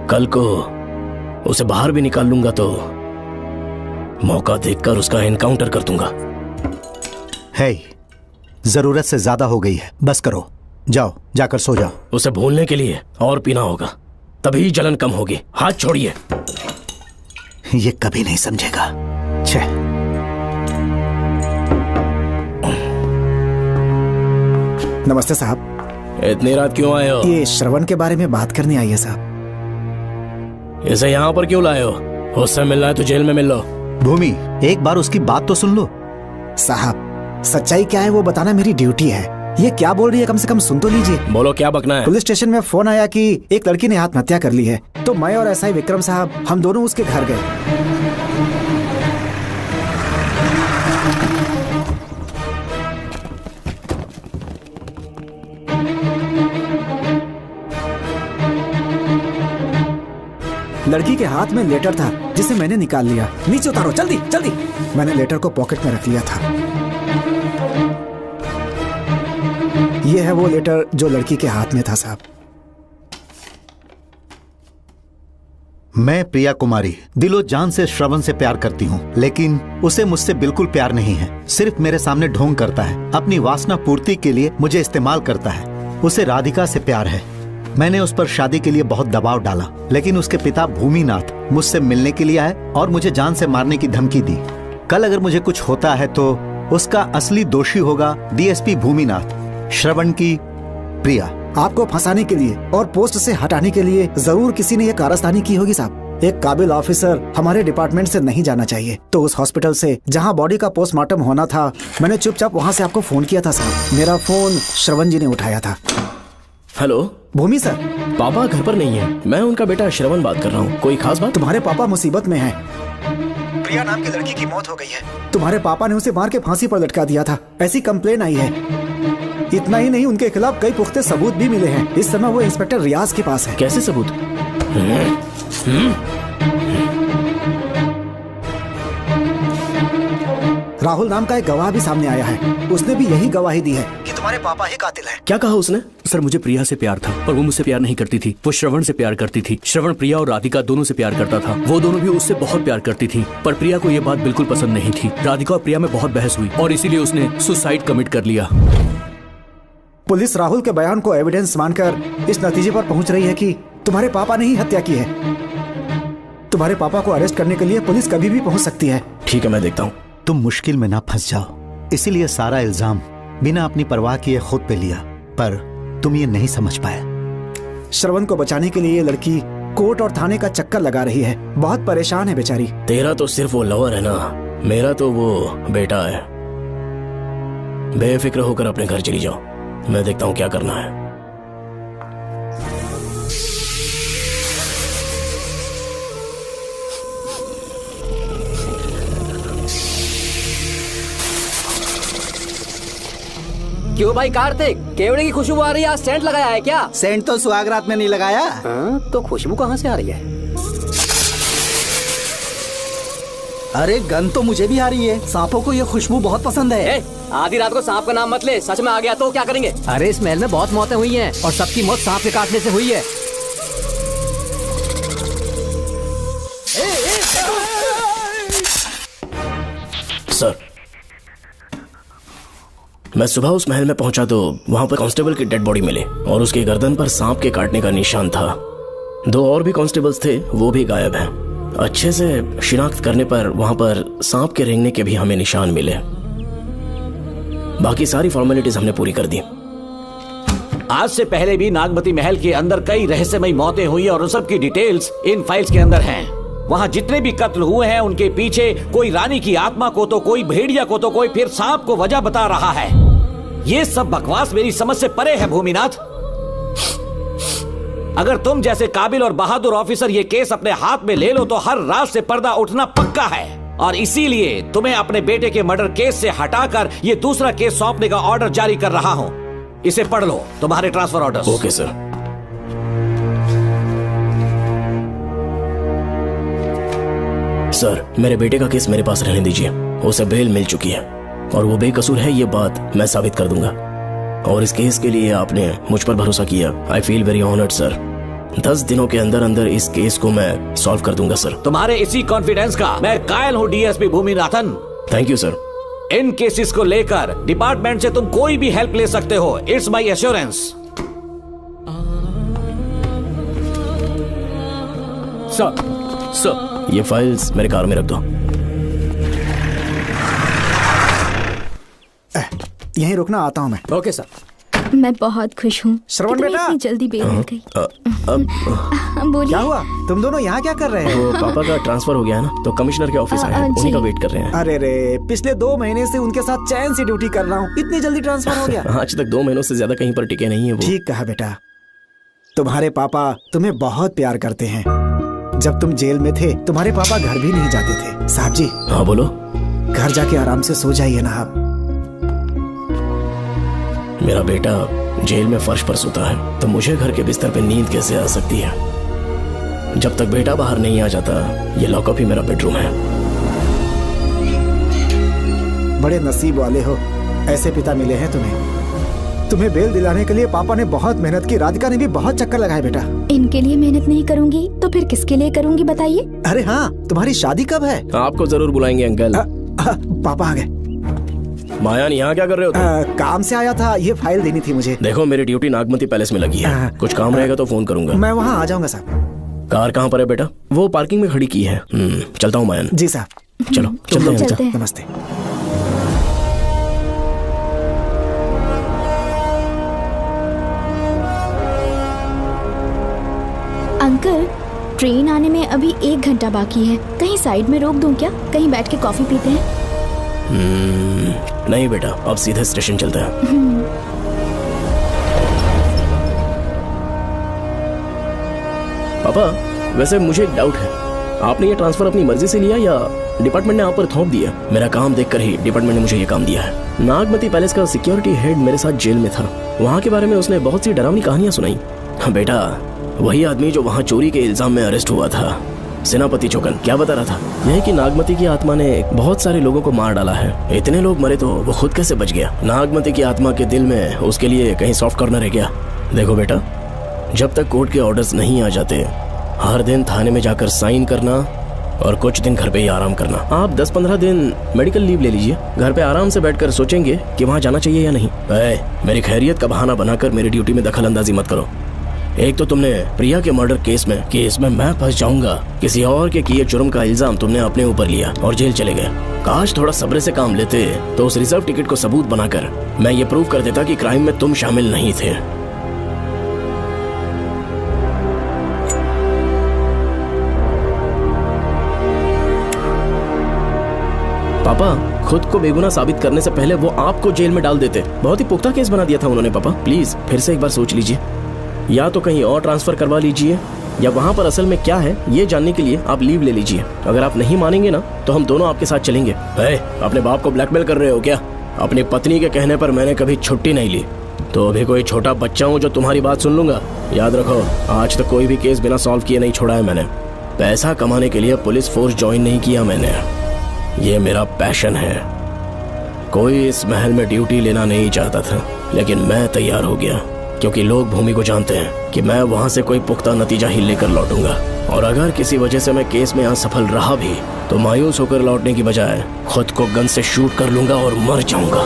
कल को उसे बाहर भी निकाल लूंगा तो मौका देखकर उसका एनकाउंटर कर दूंगा। है, जरूरत से ज्यादा हो गई है, बस करो, जाओ जाकर सो जाओ। उसे भूलने के लिए और पीना होगा, तभी जलन कम होगी। हाथ छोड़िए। ये कभी नहीं समझेगा। छे। नमस्ते साहब। इतनी रात क्यों आए हो? ये श्रवण के बारे में बात करनी आई है साहब। इसे यहाँ पर क्यों लाए हो? उससे मिलना है तो जेल में मिल लो। भूमि, एक बार उसकी बात तो सुन लो। साहब, सच्चाई क्या है वो बताना मेरी ड्यूटी है। ये क्या बोल रही है, कम से कम सुन तो लीजिए। बोलो क्या बकना है। पुलिस स्टेशन में फोन आया कि एक लड़की ने आत्महत्या कर ली है, तो मैं और एसआई विक्रम साहब हम दोनों उसके घर गए। लड़की के हाथ में लेटर था जिसे मैंने निकाल लिया। नीचे उतारो जल्दी जल्दी। मैंने लेटर को पॉकेट में रख लिया था। यह है वो लेटर जो लड़की के हाथ में था साहब। मैं प्रिया कुमारी दिलो जान से श्रवण से प्यार करती हूँ, लेकिन उसे मुझसे बिल्कुल प्यार नहीं है। सिर्फ मेरे सामने ढोंग करता है, अपनी वासना पूर्ति के लिए मुझे इस्तेमाल करता है। उसे राधिका से प्यार है। मैंने उस पर शादी के लिए बहुत दबाव डाला, लेकिन उसके पिता भूमिनाथ मुझसे मिलने के लिए आए और मुझे जान से मारने की धमकी दी। कल अगर मुझे कुछ होता है तो उसका असली दोषी होगा डीएसपी भूमिनाथ। श्रवण की प्रिया। आपको फंसाने के लिए और पोस्ट से हटाने के लिए जरूर किसी ने ये कारस्तानी की होगी साहब। एक काबिल ऑफिसर हमारे डिपार्टमेंट से नहीं जाना चाहिए। तो उस हॉस्पिटल से जहां बॉडी का पोस्टमार्टम होना था, मैंने चुपचाप वहां से आपको फोन किया था साहब। मेरा फोन श्रवण जी ने उठाया था। हेलो भूमि सर। पापा घर पर नहीं है, मैं उनका बेटा श्रवण बात कर रहा हूँ। कोई खास बात? तुम्हारे पापा मुसीबत में हैं। प्रिया नाम की लड़की की मौत हो गई है। तुम्हारे पापा ने उसे मार के फांसी पर लटका दिया था, ऐसी कंप्लेन आई है। इतना ही नहीं, उनके खिलाफ कई पुख्ते सबूत भी मिले हैं। इस समय वो इंस्पेक्टर रियाज के पास है। कैसे सबूत? राहुल नाम का एक गवाह भी सामने आया है। उसने भी यही गवाही दी है कि तुम्हारे पापा ही कातिल हैं। क्या कहा उसने? सर मुझे प्रिया से प्यार था, पर वो मुझसे प्यार नहीं करती थी। वो श्रवण से प्यार करती थी। श्रवण प्रिया और राधिका दोनों से प्यार करता था। वो दोनों भी उससे बहुत प्यार करती थी, पर प्रिया को ये बात बिल्कुल पसंद नहीं थी। राधिका और प्रिया में बहुत बहस हुई और इसीलिए उसने सुसाइड कमिट कर लिया। पुलिस राहुल के बयान को एविडेंस मानकर इस नतीजे पर पहुंच रही है कि तुम्हारे पापा ने ही हत्या की है। तुम्हारे पापा को अरेस्ट करने के लिए पुलिस कभी भी पहुंच सकती है। ठीक है, मैं देखता हूँ। तुम मुश्किल में ना फंस जाओ, इसीलिए सारा इल्जाम बिना अपनी परवाह किए खुद पे लिया, पर तुम ये नहीं समझ पाए। श्रवण को बचाने के लिए ये लड़की कोर्ट और थाने का चक्कर लगा रही है। बहुत परेशान है बेचारी। तेरा तो सिर्फ वो लवर है ना, मेरा तो वो बेटा है। बेफिक्र होकर अपने घर चली जाओ, मैं देखता हूँ क्या करना है। क्यों भाई कार्तिक, केवड़े की खुशबू आ रही है, आज सेंट लगाया है क्या? सेंट तो सुहागरात में नहीं लगाया। तो खुशबू कहाँ से आ रही है? अरे गन तो मुझे भी आ रही है। सांपों को ये खुशबू बहुत पसंद है। आधी रात को सांप का नाम मत ले, सच में आ गया तो क्या करेंगे? अरे इस महल में बहुत मौतें हुई हैं और सबकी मौत सांप के काटने से हुई है। सर, मैं सुबह उस महल में पहुंचा तो वहां पर कांस्टेबल की डेड बॉडी मिली और उसकी गर्दन पर सांप के काटने का निशान था। 2 और भी कांस्टेबल्स थे, वो भी गायब हैं। अच्छे से शिनाख्त करने पर वहां पर सांप के रेंगने के भी हमें निशान मिले। बाकी सारी फॉर्मेलिटीज हमने पूरी कर दी। आज से पहले भी नागमती महल के अंदर कई रहस्यमयी मौतें हुई और उन सब की डिटेल्स इन फाइल्स के अंदर हैं। वहाँ जितने भी कत्ल हुए हैं उनके पीछे कोई रानी की आत्मा को तो कोई भेड़िया को तो कोई फिर सांप को वजह बता रहा है। ये सब बकवास मेरी समझ से परे है भूमिनाथ। अगर तुम जैसे काबिल और बहादुर ऑफिसर ये केस अपने हाथ में ले लो तो हर रात से पर्दा उठना पक्का है, और इसीलिए तुम्हें अपने बेटे के मर्डर केस से हटाकर ये दूसरा केस सौंपने का ऑर्डर जारी कर रहा हूं। इसे पढ़ लो, तुम्हारे transfer order. Okay sir. Sir, मेरे बेटे का केस मेरे पास रहने दीजिए। उसे बेल मिल चुकी है और वो बेकसूर है, ये बात मैं साबित कर दूंगा। और इस केस के लिए आपने मुझ पर भरोसा किया। I feel very honoured sir. 10 दिनों के अंदर अंदर इस केस को मैं सॉल्व कर दूंगा सर। तुम्हारे इसी कॉन्फिडेंस का मैं कायल हूँ DSP Bhuminathan. Thank you sir. In cases को लेकर डिपार्टमेंट से तुम कोई भी हेल्प ले सकते हो। It's my assurance. सर, ये फाइल्स मेरे कार में रख दो। यहीं रुकना, आता हूं मैं। Okay sir. मैं बहुत खुश हूँ। श्रवण कि तुम्हें बेटा। इतनी जल्दी बेल मिल गई। बोलिए। क्या हुआ? तुम दोनों यहाँ क्या कर रहे वो हैं? पापा का ट्रांसफर हो गया है ना, तो कमिश्नर के ऑफिस आए हैं, उन्हीं का वेट कर रहे हैं। अरे रे, पिछले 2 महीने से उनके साथ चैन से ड्यूटी कर रहा हूँ, इतनी जल्दी ट्रांसफर हो गया? आज तक 2 महीनों से ज्यादा कहीं पर टिके नहीं है वो। ठीक कहा बेटा, तुम्हारे पापा तुम्हें बहुत प्यार करते हैं। जब तुम जेल में थे तुम्हारे पापा घर भी नहीं जाते थे। साहब जी। हाँ बोलो। घर जाके आराम से सो जाइए ना आप। मेरा बेटा जेल में फर्श पर सोता है तो मुझे घर के बिस्तर पे नींद कैसे आ सकती है? जब तक बेटा बाहर नहीं आ जाता, ये लॉकअप ही मेरा बेडरूम है। बड़े नसीब वाले हो, ऐसे पिता मिले हैं तुम्हें। तुम्हें बेल दिलाने के लिए पापा ने बहुत मेहनत की, राधिका ने भी बहुत चक्कर लगाए बेटा। इनके लिए मेहनत नहीं करूंगी तो फिर किसके लिए करूंगी बताइए? अरे हाँ, तुम्हारी शादी कब है? आपको जरूर बुलाएंगे अंकल। पापा आ गए। मायान, यहाँ क्या कर रहे हो तुम? काम से आया था, ये फाइल देनी थी मुझे। देखो मेरी ड्यूटी नागमती पैलेस में लगी है, कुछ काम रहेगा तो फोन करूंगा। मैं वहाँ आ जाऊंगा साहब। कार कहाँ पर है बेटा? वो पार्किंग में खड़ी की है। चलता हूँ मायान। जी साहब। चलो चलते हैं। नमस्ते। अंकल, ट्रेन आने में अभी 1 घंटा बाकी है, कहीं साइड में रोक दूं क्या? कहीं बैठ के कॉफी पीते हैं? नहीं बेटा, अब सीधे स्टेशन चलते हैं। पापा, वैसे मुझे एक डाउट है, आपने ये ट्रांसफर अपनी मर्जी से लिया या डिपार्टमेंट ने आप पर थोप दिया? मेरा काम देखकर ही डिपार्टमेंट ने मुझे ये काम दिया है। नागमती पैलेस का सिक्योरिटी हेड मेरे साथ जेल में था, वहाँ के बारे में उसने बहुत सी डरावनी कहानियां सुनाई। हाँ बेटा, वही आदमी जो वहाँ चोरी के इल्जाम में अरेस्ट हुआ था, सेनापति चौकन, क्या बता रहा था? यह कि नागमती की आत्मा ने बहुत सारे लोगों को मार डाला है। इतने लोग मरे तो वो खुद कैसे बच गया? नागमती की आत्मा के दिल में उसके लिए कहीं सॉफ्ट कॉर्नर है क्या? देखो बेटा, जब तक कोर्ट के ऑर्डर्स नहीं आ जाते, हर दिन थाने में जाकर साइन करना और कुछ दिन घर पे ही आराम करना। आप 10-15 दिन मेडिकल लीव ले लीजिए, घर पे आराम से बैठकर सोचेंगे कि वहाँ जाना चाहिए या नहीं। मेरी खैरियत का बहाना बनाकर मेरी ड्यूटी में दखल अंदाजी मत करो। एक तो तुमने प्रिया के मर्डर केस में कि इसमें मैं फंस जाऊंगा, किसी और के किए जुर्म का इल्जाम तुमने अपने ऊपर लिया और जेल चले गए। काश थोड़ा सब्र से काम लेते तो उस रिजर्व टिकट को सबूत बनाकर मैं ये प्रूव कर देता कि क्राइम में तुम शामिल नहीं थे। पापा, खुद को बेगुनाह साबित करने से पहले वो आपको जेल में डाल देते। बहुत ही पुख्ता केस बना दिया था उन्होंने। पापा प्लीज फिर से एक बार सोच लीजिए, या तो कहीं और ट्रांसफर करवा लीजिए या वहाँ पर असल में क्या है ये जानने के लिए आप लीव ले लीजिए। अगर आप नहीं मानेंगे ना तो हम दोनों आपके साथ चलेंगे। अपने बाप को ब्लैकमेल कर रहे हो क्या? अपनी पत्नी के कहने पर मैंने कभी छुट्टी नहीं ली, तो अभी कोई छोटा बच्चा हूँ जो तुम्हारी बात सुन लूंगा? याद रखो, आज तक कोई भी केस बिना सॉल्व किए नहीं छोड़ा है मैंने। पैसा कमाने के लिए पुलिस फोर्स ज्वाइन नहीं किया मैंने, ये मेरा पैशन है। कोई इस महल में ड्यूटी लेना नहीं चाहता था, लेकिन मैं तैयार हो गया क्योंकि लोग भूमि को जानते हैं कि मैं वहां से कोई पुख्ता नतीजा ही लेकर लौटूंगा। और अगर किसी वजह से मैं केस में असफल रहा भी तो मायूस होकर लौटने की बजाय खुद को गन से शूट कर लूंगा और मर जाऊंगा।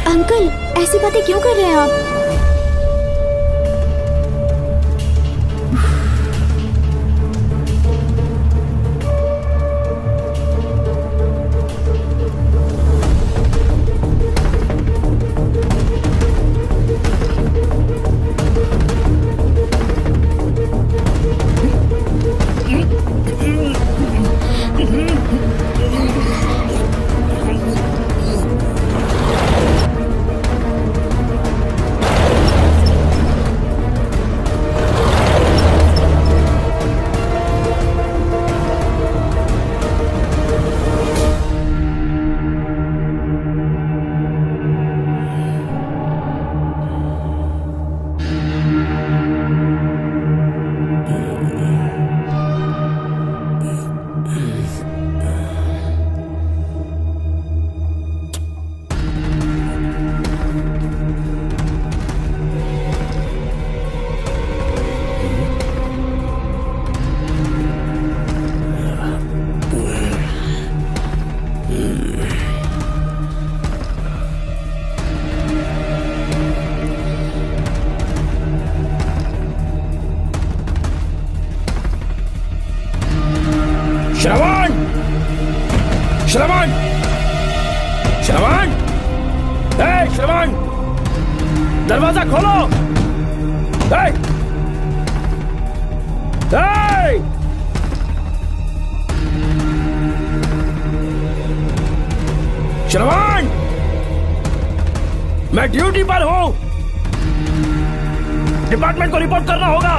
अंकल, ऐसी बातें क्यों कर रहे हैं आप? दरवाजा खोलो। श्रवण, मैं ड्यूटी पर हूं। डिपार्टमेंट को रिपोर्ट करना होगा।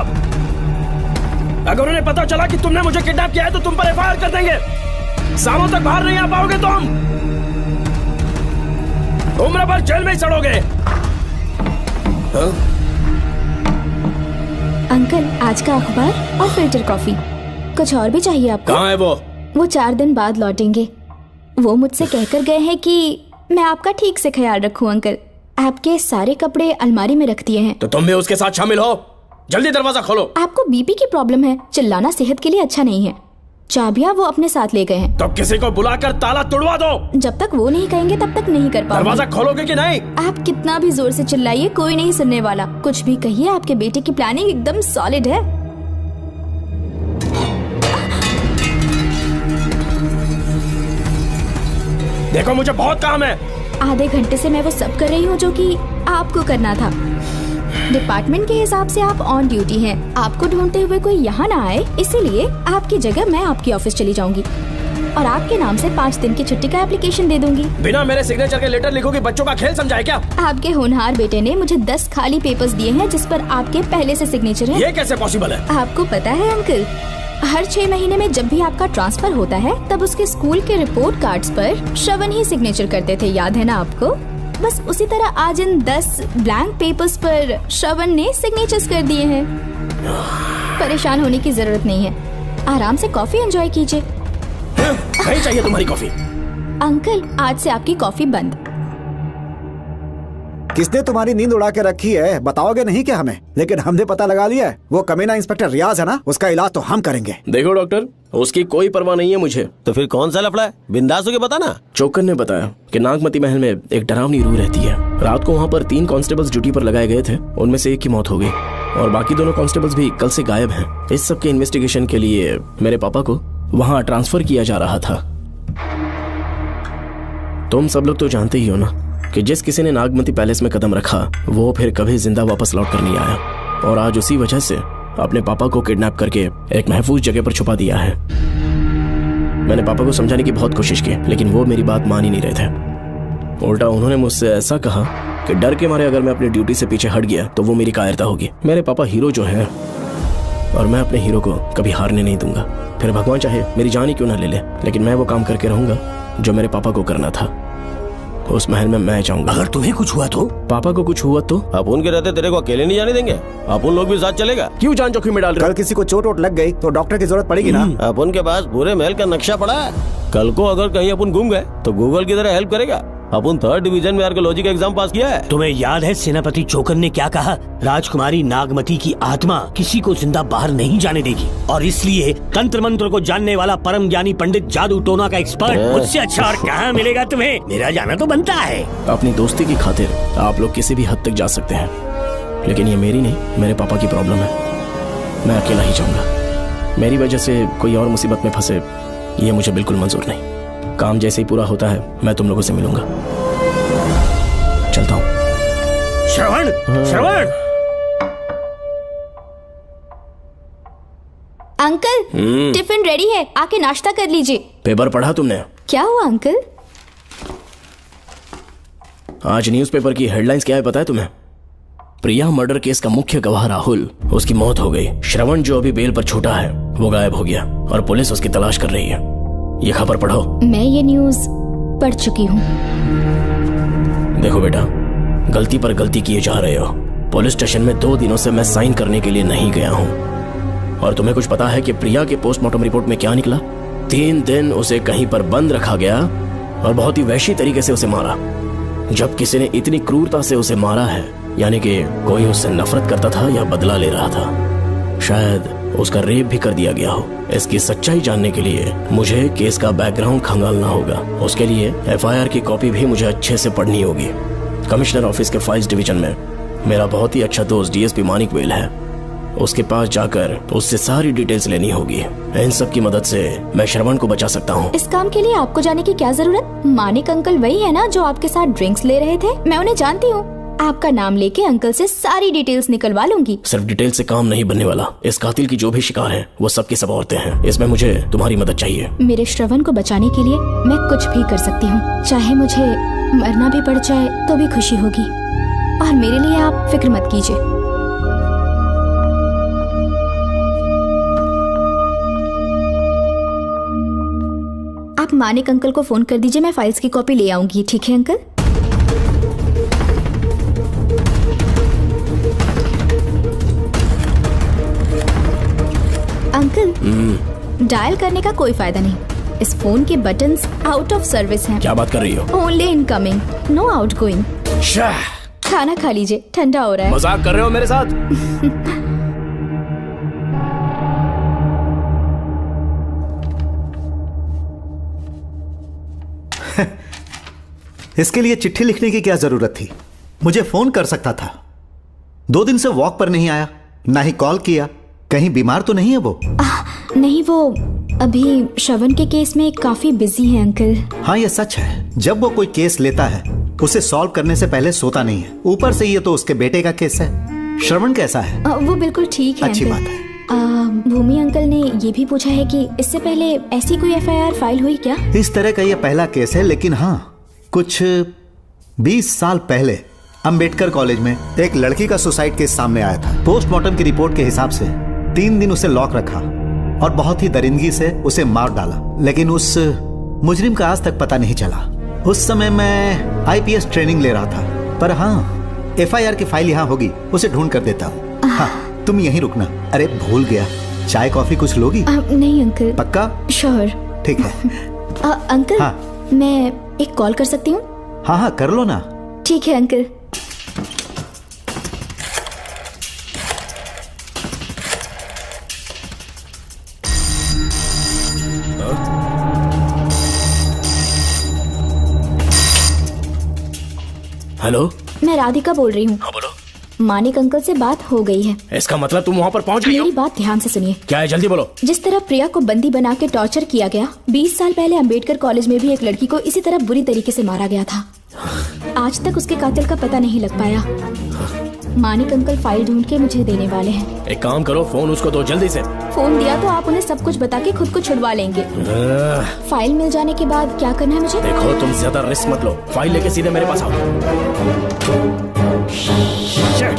अगर उन्हें पता चला कि तुमने मुझे किडनैप किया है तो तुम पर एफआईआर कर देंगे। सालों तक बाहर नहीं आ पाओगे तुम। उम्र भर जेल में ही सड़ोगे। अंकल, आज का अखबार और फिल्टर कॉफी। कुछ और भी चाहिए आपको? कहाँ है वो? 4 दिन बाद लौटेंगे। वो मुझसे कहकर गए हैं कि मैं आपका ठीक से ख्याल रखूं। अंकल, आपके सारे कपड़े अलमारी में रख दिए हैं। तो तुम भी उसके साथ शामिल हो। जल्दी दरवाजा खोलो। आपको बीपी की प्रॉब्लम है, चिल्लाना सेहत के लिए अच्छा नहीं है। चाबियां वो अपने साथ ले गए हैं। तो किसी को बुलाकर ताला तोड़वा दो। जब तक वो नहीं कहेंगे तब तक नहीं कर पाऊंगी। दरवाजा खोलोगे कि नहीं? आप कितना भी जोर से चिल्लाइए, कोई नहीं सुनने वाला। कुछ भी कहिए, आपके बेटे की प्लानिंग एकदम सॉलिड है। देखो, मुझे बहुत काम है। आधे घंटे से मैं वो सब कर रही हूँ जो कि आपको करना था। डिपार्टमेंट के हिसाब से आप ऑन ड्यूटी हैं। आपको ढूंढते हुए कोई यहाँ ना आए, इसीलिए आपकी जगह मैं आपकी ऑफिस चली जाऊंगी और आपके नाम से 5 दिन की छुट्टी का एप्लीकेशन दे दूंगी। बिना मेरे सिग्नेचर के लेटर लिखोगे? बच्चों का खेल समझा है क्या? आपके होनहार बेटे ने मुझे 10 खाली पेपर्स दिए हैं जिस पर आपके पहले से सिग्नेचर है। ये कैसे पॉसिबल है? आपको पता है अंकल, हर 6 महीने में जब भी आपका ट्रांसफर होता है तब उसके स्कूल के रिपोर्ट कार्ड्स पर श्रवण ही सिग्नेचर करते थे, याद है ना आपको? बस उसी तरह आज इन 10 ब्लैंक पेपर्स पर श्रवण ने सिग्नेचर्स कर दिए हैं। परेशान होने की जरूरत नहीं है, आराम से कॉफी एंजॉय कीजिए। नहीं चाहिए तुम्हारी कॉफी। अंकल, आज से आपकी कॉफी बंद। किसने तुम्हारी नींद उड़ा के रखी है? बताओगे नहीं क्या हमें? लेकिन हमने पता लगा लिया है। वो कमीना इंस्पेक्टर रियाज है ना, उसका इलाज तो हम करेंगे। देखो डॉक्टर, उसकी कोई परवाह नहीं है मुझे। तो फिर कौन सा लफड़ा है? बिंदास होके बता ना। चोकर ने बताया कि नागमती महल में एक डरावनी रूह रहती है। रात को वहाँ पर 3 कांस्टेबल्स ड्यूटी पर लगाए गए थे, उनमें से एक की मौत हो गई और बाकी दोनों कांस्टेबल्स भी कल से गायब हैं। इस सब के इन्वेस्टिगेशन के लिए मेरे पापा को वहाँ ट्रांसफर किया जा रहा था। तुम सब लोग तो जानते ही हो ना कि जिस किसी ने नागमती पैलेस में कदम रखा वो फिर कभी जिंदा वापस लौट कर नहीं आया, और आज उसी वजह से अपने पापा को किडनैप करके एक महफूज जगह पर छुपा दिया है। मैंने पापा को समझाने की बहुत कोशिश की, लेकिन वो मेरी बात मान ही नहीं रहे थे। उल्टा उन्होंने मुझसे ऐसा कहा कि डर के मारे अगर मैं अपनी ड्यूटी से पीछे हट गया तो वो मेरी कायरता होगी। मेरे पापा हीरो जो है और मैं अपने हीरो को कभी हारने नहीं दूंगा। फिर भगवान चाहे मेरी जान ही क्यों ना ले ले, लेकिन मैं वो काम करके रहूंगा जो मेरे पापा को करना था। उस महल में मैं जाऊंगा। अगर तुम्हें कुछ हुआ तो? पापा को कुछ हुआ तो? अपुन के रहते तेरे को अकेले नहीं जाने देंगे। अपुन लोग भी साथ चलेगा। क्यों जान जोखिम में डाल रहे? कल किसी को चोट वोट लग गई तो डॉक्टर की जरूरत पड़ेगी ना। अपुन के पास पूरे महल का नक्शा पड़ा है। कल को अगर कहीं अपन गुम गए तो गूगल की तरह हेल्प करेगा। अपन 3rd डिवीजन में आर्कियोलॉजी का एग्जाम पास किया है। तुम्हें याद है सेनापति चोकर ने क्या कहा? राजकुमारी नागमती की आत्मा किसी को जिंदा बाहर नहीं जाने देगी, और इसलिए तंत्र मंत्र को जानने वाला परम ज्ञानी पंडित जादू टोना का एक्सपर्ट मुझसे अच्छा और कहाँ मिलेगा तुम्हें? मेरा जाना तो बनता है। अपनी दोस्ती की खातिर आप लोग किसी भी हद तक जा सकते हैं, लेकिन ये मेरी नहीं, मेरे पापा की प्रॉब्लम है। मैं अकेला ही जाऊंगा। मेरी वजह से कोई और मुसीबत में फंसे ये मुझे बिल्कुल मंजूर नहीं। काम जैसे ही पूरा होता है मैं तुम लोगों से मिलूंगा। चलता हूँ। श्रवण, श्रवण। अंकल, टिफिन रेडी है, आके नाश्ता कर लीजिए। पेपर पढ़ा तुमने? क्या हुआ अंकल? आज न्यूज़पेपर की हेडलाइंस क्या है पता है तुम्हें? प्रिया मर्डर केस का मुख्य गवाह राहुल, उसकी मौत हो गई। श्रवण जो अभी बेल पर छूटा है वो गायब हो गया और पुलिस उसकी तलाश कर रही है। ये खबर पढ़ो। मैं ये न्यूज़ पढ़ चुकी हूँ। देखो बेटा, गलती पर गलती किए जा रहे हो। पुलिस स्टेशन में 2 दिनों से मैं साइन करने के लिए नहीं गया हूँ। और तुम्हें कुछ पता है कि प्रिया के पोस्टमार्टम रिपोर्ट में क्या निकला? 3 दिन उसे कहीं पर बंद रखा गया और बहुत ही वैशी तरीके से उसे मारा। जब किसी ने इतनी क्रूरता से उसे मारा है, यानी कि कोई उससे नफरत करता था या बदला ले रहा था। शायद उसका रेप भी कर दिया गया हो। इसकी सच्चाई जानने के लिए मुझे केस का बैकग्राउंड खंगालना होगा। उसके लिए एफआईआर की कॉपी भी मुझे अच्छे से पढ़नी होगी। कमिश्नर ऑफिस के फाइल्स डिवीजन में मेरा बहुत ही अच्छा दोस्त डीएसपी मानिक वेल है। उसके पास जाकर उससे सारी डिटेल्स लेनी होगी। इन सब की मदद से मैं श्रवण को बचा सकता हूँ। इस काम के लिए आपको जाने की क्या जरूरत? मानिक अंकल वही है ना जो आपके साथ ड्रिंक्स ले रहे थे? मैं उन्हें जानती हूँ। आपका नाम लेके अंकल से सारी डिटेल्स निकलवा लूंगी। सिर्फ डिटेल से काम नहीं बनने वाला। इस कातिल की जो भी शिकार हैं, वो सब की सब औरतें हैं। इसमें मुझे तुम्हारी मदद चाहिए। मेरे श्रवण को बचाने के लिए मैं कुछ भी कर सकती हूँ। चाहे मुझे मरना भी पड़ जाए तो भी खुशी होगी। और मेरे लिए आप फिक्र मत कीजिए। आप मानिक अंकल को फोन कर दीजिए, मैं फाइल्स की कॉपी ले आऊंगी। ठीक है अंकल? अंकल, डायल करने का कोई फायदा नहीं। इस फोन के बटन्स आउट ऑफ सर्विस हैं। क्या बात कर रही हो? Only incoming, no outgoing. खाना खा लीजिए, ठंडा हो रहा है। मजाक कर रहे हो मेरे साथ? इसके लिए चिट्ठी लिखने की क्या जरूरत थी? मुझे फोन कर सकता था। 2 दिन से वॉक पर नहीं आया, ना ही कॉल किया। कहीं बीमार तो नहीं है वो? नहीं, वो अभी श्रवण के केस में काफी बिजी है अंकल। हाँ, ये सच है। जब वो कोई केस लेता है उसे सॉल्व करने से पहले सोता नहीं है। ऊपर से ये तो उसके बेटे का केस है। श्रवण कैसा है? वो बिल्कुल ठीक है। अच्छी अंकल। बात है। भूमि अंकल ने ये भी पूछा है कि इससे पहले ऐसी कोई FIR फाइल हुई क्या? इस तरह का ये पहला केस है, लेकिन हाँ, कुछ 20 साल पहले अंबेडकर कॉलेज में एक लड़की का सुसाइड केस सामने आया था। पोस्टमार्टम की रिपोर्ट के हिसाब से 3 दिन उसे लॉक रखा और बहुत ही दरिंदगी से उसे मार डाला। लेकिन उस मुजरिम का आज तक पता नहीं चला। उस समय मैं IPS ट्रेनिंग ले रहा था। पर हाँ, FIR की फाइल यहाँ होगी, उसे ढूंढ कर देता हूँ। हाँ, तुम यहीं रुकना। अरे भूल गया, चाय कॉफी कुछ लोगी? नहीं अंकल। पक्का? श्योर। ठीक है। अंकल, हाँ। मैं एक कॉल कर सकती हूँ? हाँ हाँ, कर लो ना। ठीक है अंकल। हेलो, मैं राधिका बोल रही हूँ। हाँ बोलो। मानिक अंकल से बात हो गई है। इसका मतलब तुम वहाँ पर पहुँच गई हो? मेरी बात ध्यान से सुनिए। क्या है, जल्दी बोलो। जिस तरह प्रिया को बंदी बना के टॉर्चर किया गया, 20 साल पहले अंबेडकर कॉलेज में भी एक लड़की को इसी तरह बुरी तरीके से मारा गया था। आज तक उसके कातिल का पता नहीं लग पाया। मानिक अंकल फाइल ढूंढ के मुझे देने वाले हैं। एक काम करो, फोन उसको दो जल्दी से। फोन दिया तो आप उन्हें सब कुछ बता के खुद को छुड़वा लेंगे। फाइल मिल जाने के बाद क्या करना है मुझे? देखो, तुम ज्यादा रिस्क मत लो। फाइल लेके सीधे मेरे पास आओ। Shit.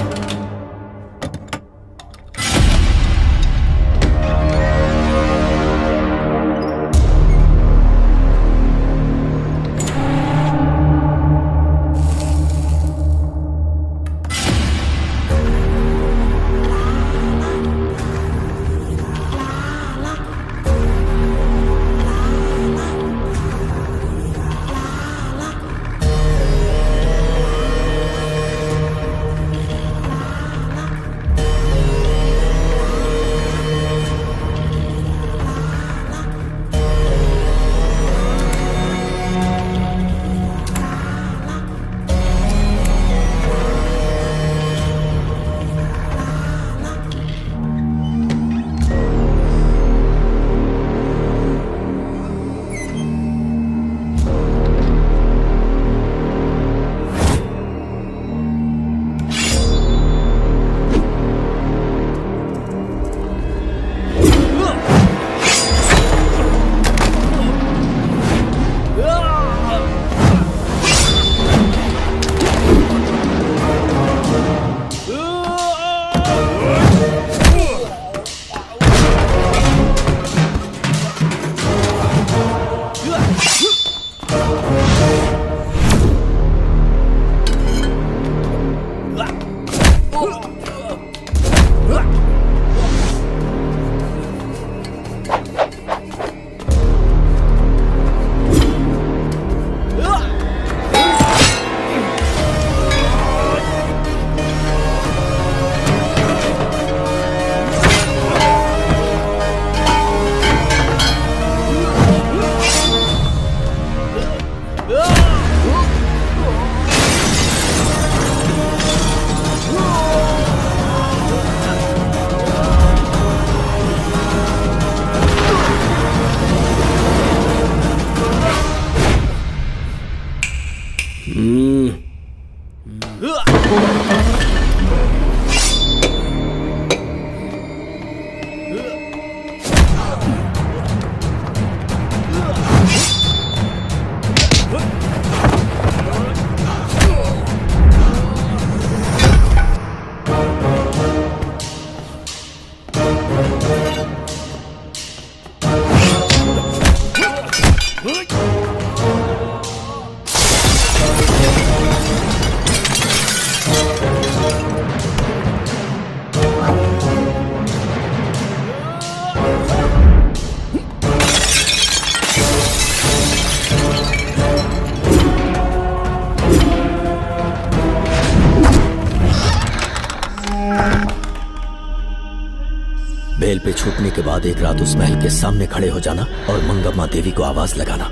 बेल पे छूटने के बाद एक रात उस महल के सामने खड़े हो जाना और मंगम्मा देवी को आवाज लगाना।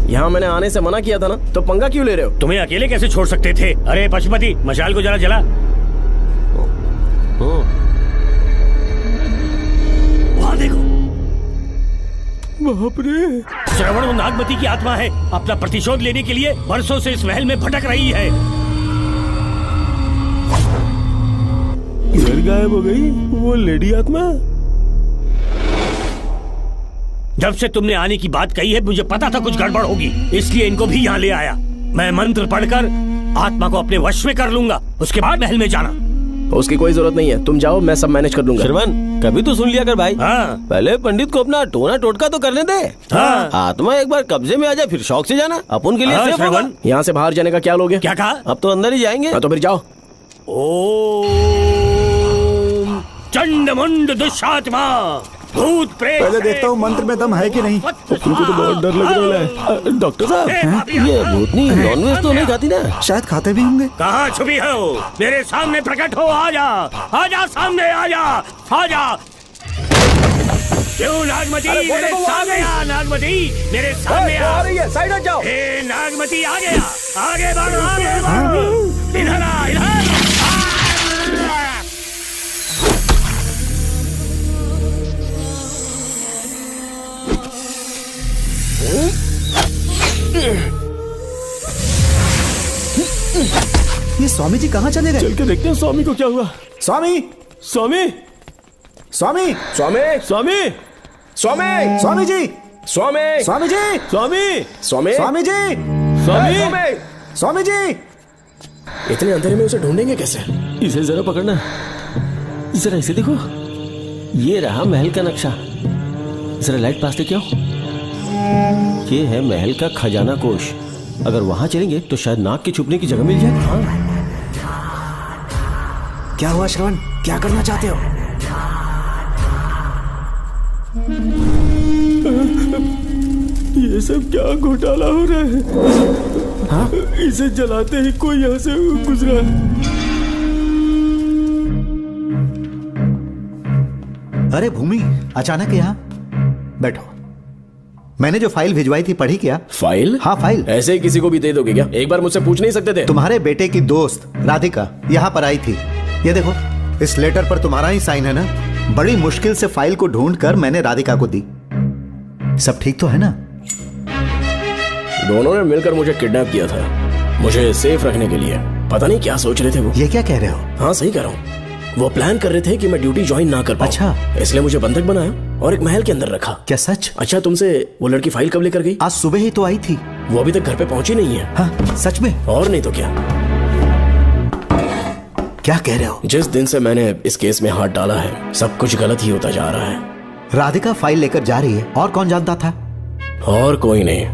यहाँ मैंने आने से मना किया था ना, तो पंगा क्यों ले रहे हो? तुम्हें अकेले कैसे छोड़ सकते थे? अरे पशुपति, मशाल को जरा जला। वहाँ देखो, बाप रे। श्रवण वो नागमती की आत्मा है, अपना प्रतिशोध लेने के लिए वर्षों से इस महल में भटक रही है। किधर गायब हो गई वो लेडी आत्मा? जब से तुमने आने की बात कही है मुझे पता था कुछ गड़बड़ होगी, इसलिए इनको भी यहाँ ले आया। मैं मंत्र पढ़कर आत्मा को अपने वश में कर लूंगा, उसके बाद महल में जाना। उसकी कोई जरूरत नहीं है, तुम जाओ, मैं सब मैनेज कर लूंगा। श्रवण, कभी तो सुन लिया कर भाई। हाँ। पहले पंडित को अपना टोना टोटका तो करने दे। हाँ। आत्मा एक बार कब्जे में आ जाए फिर शौक से जाना, अपन के लिए हाँ, सेफ होगा। यहाँ से बाहर जाने का क्या लोगे? क्या कहा? अब तो अंदर ही जाएंगे। तो फिर जाओ। ओम चंडमुंड दुष्टात्मा भूत प्रेत। पहले देखता हूँ मंत्र में दम है कि नहीं। तुमको तो बहुत डर लग रहा है। डॉक्टर साहब, ये भूतनी नॉनवेज तो नहीं खाती ना? शायद खाते भी होंगे। कहाँ छुपी हो? मेरे सामने प्रकट हो, आजा, आजा सामने, आजा, आजा। क्यों नागमती मेरे सामने आ, नागमती मेरे सामने आ रही है, साइड हट जाओ। हे नागमती आ गया, आगे बढ़ो, आगे बढ़ो, इधर आ, इधर। ये स्वामी जी कहाँ चले गए? चल के देखते हैं स्वामी को क्या हुआ। स्वामी, स्वामी, स्वामी, स्वामी, स्वामी, स्वामी, स्वामी जी, स्वामी, स्वामी जी, स्वामी, स्वामी, स्वामी जी, स्वामी, स्वामी जी। इतने अंधेरे में उसे ढूंढेंगे कैसे? इसे जरा पकड़ना, जरा इसे देखो। ये रहा महल का नक्शा, जरा लाइट पास लेके आओ। ये है महल का खजाना कोष। अगर वहां चलेंगे तो शायद नाग के छुपने की जगह मिल जाए। हाँ। क्या हुआ श्रवण, क्या करना चाहते हो? ये सब क्या घोटाला हो रहा है? हाँ? इसे जलाते ही कोई यहाँ से गुजरा। अरे भूमि, अचानक यहाँ? बैठो। मैंने जो फाइल भिजवाई थी पढ़ी क्या? फाइल? हाँ फाइल। ऐसे ही किसी को भी दे दोगे क्या? एक बार मुझसे पूछ नहीं सकते थे? तुम्हारे बेटे की दोस्त राधिका यहाँ पर आई थी। ये देखो, इस लेटर पर तुम्हारा ही साइन है ना? बड़ी मुश्किल से फाइल को ढूंढकर मैंने राधिका को दी। सब ठीक तो है ना? दोनों ने मिलकर मुझे किडनैप किया था, मुझे सेफ रखने के लिए। पता नहीं क्या सोच रहे थे वो। ये क्या कह रहे हो? हाँ सही कह रहा हूँ। वो प्लान कर रहे थे कि मैं ड्यूटी ज्वाइन ना कर पाऊं। अच्छा। इसलिए मुझे बंधक बनाया और एक महल के अंदर रखा। क्या सच? अच्छा, तुमसे वो लड़की फाइल कब लेकर गई? आज सुबह ही तो आई थी। वो अभी तक घर पे पहुंची नहीं है। हाँ, सच में? और नहीं तो क्या। क्या कह रहे हो? जिस दिन से मैंने इस केस में हाथ डाला है सब कुछ गलत ही होता जा रहा है। राधिका फाइल लेकर जा रही है, और कौन जानता था? और कोई नहीं।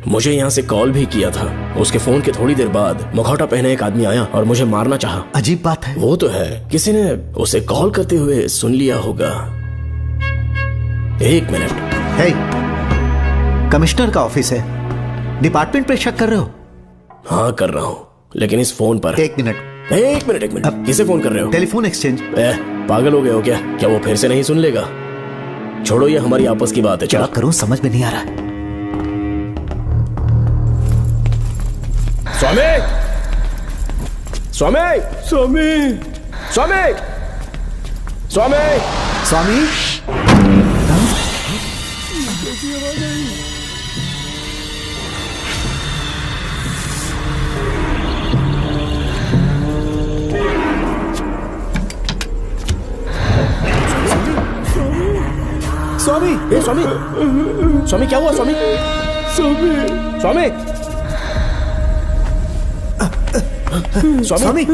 मुझे यहाँ से कॉल भी किया था। उसके फोन के थोड़ी देर बाद मुखौटा पहने एक आदमी आया और मुझे मारना चाहा। अजीब बात है। वो तो है, किसी ने उसे कॉल करते हुए सुन लिया होगा। एक मिनट। हे, कमिश्नर का ऑफिस है, डिपार्टमेंट पे शक कर रहे हो? हाँ कर रहा हूँ, लेकिन इस फोन पर। एक मिनट। किसे फोन कर रहे हो? Telephone exchange. पागल हो गए हो क्या? क्या वो फिर से नहीं सुन लेगा? छोड़ो, ये हमारी आपस की बात है। क्या करूं समझ में नहीं आ रहा। स्वामी, स्वामी, स्वामी, स्वामी, स्वामी, स्वामी। ए स्वामी, स्वामी क्या हुआ स्वामी? स्वामी, स्वामी,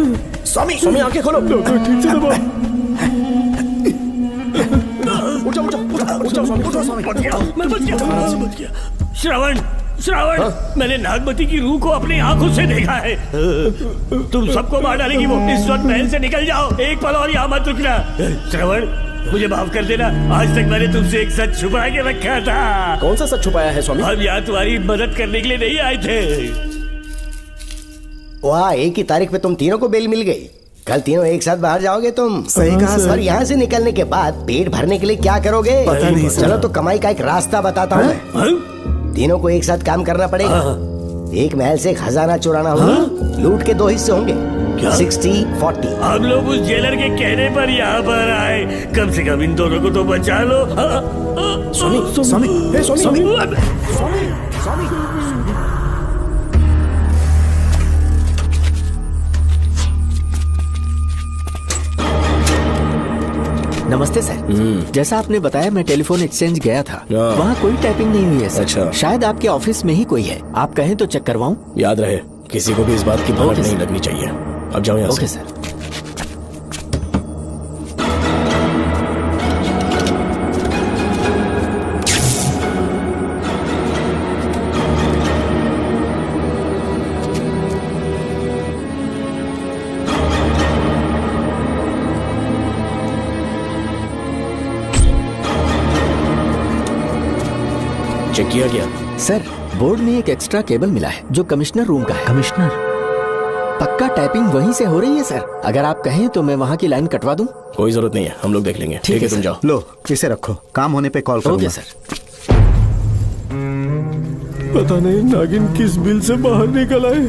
स्वामी, स्वामी आंखें खोलो। ठीक से दबाओ। उठो उठो उठो स्वामी, उठो स्वामी। मैं बच गया। श्रवण, श्रावण, मैंने नागमती की रूह को अपनी आंखों से देखा है। तुम सबको मार डालेगी वो। इस वक्त महल से निकल जाओ, एक पल और यहाँ मत रुकना। श्रवण, मुझे माफ कर देना, आज तक मैंने तुमसे एक सच छुपा के रखा था। कौन सा सच छुपाया है स्वामी? हम यहाँ तुम्हारी मदद करने के लिए नहीं आए थे। वाह, एक ही तारीख पे तुम तीनों को बेल मिल गई। कल तीनों एक साथ बाहर जाओगे तुम? सही कहा सर। और यहाँ से निकलने के बाद पेट भरने के लिए क्या करोगे? पता नहीं सर। चलो तो कमाई का एक रास्ता बताता हूँ मैं। तीनों को एक साथ काम करना पड़ेगा। एक महल से खजाना चुराना होगा। लूट के 2 हिस्से होंगे, 60-40। हम लोग उस जेलर के कहने पर यहाँ पर आए, कम से कम इन दोनों को तो बचा लो। स्वामी, स्वामी, स्वामी, नमस्ते सर। जैसा आपने बताया, मैं टेलीफोन एक्सचेंज गया था, वहाँ कोई टाइपिंग नहीं हुई है सर। अच्छा। शायद आपके ऑफिस में ही कोई है, आप कहें तो चेक करवाऊं? याद रहे, किसी को भी इस बात की भनक नहीं लगनी चाहिए। अब जाओ यहाँ से। Okay sir. चेक किया गया सर। बोर्ड में एक एक्स्ट्रा केबल मिला है जो कमिश्नर रूम का है। कमिश्नर? पक्का टाइपिंग वहीं से हो रही है सर। अगर आप कहें तो मैं वहाँ की लाइन कटवा दूं? कोई जरूरत नहीं है, हम लोग देख लेंगे। ठीक है, तुम जाओ। लो इसे रखो, काम होने पे कॉल करूंगा। Okay sir. पता नहीं नागिन किस बिल से बाहर निकल आए।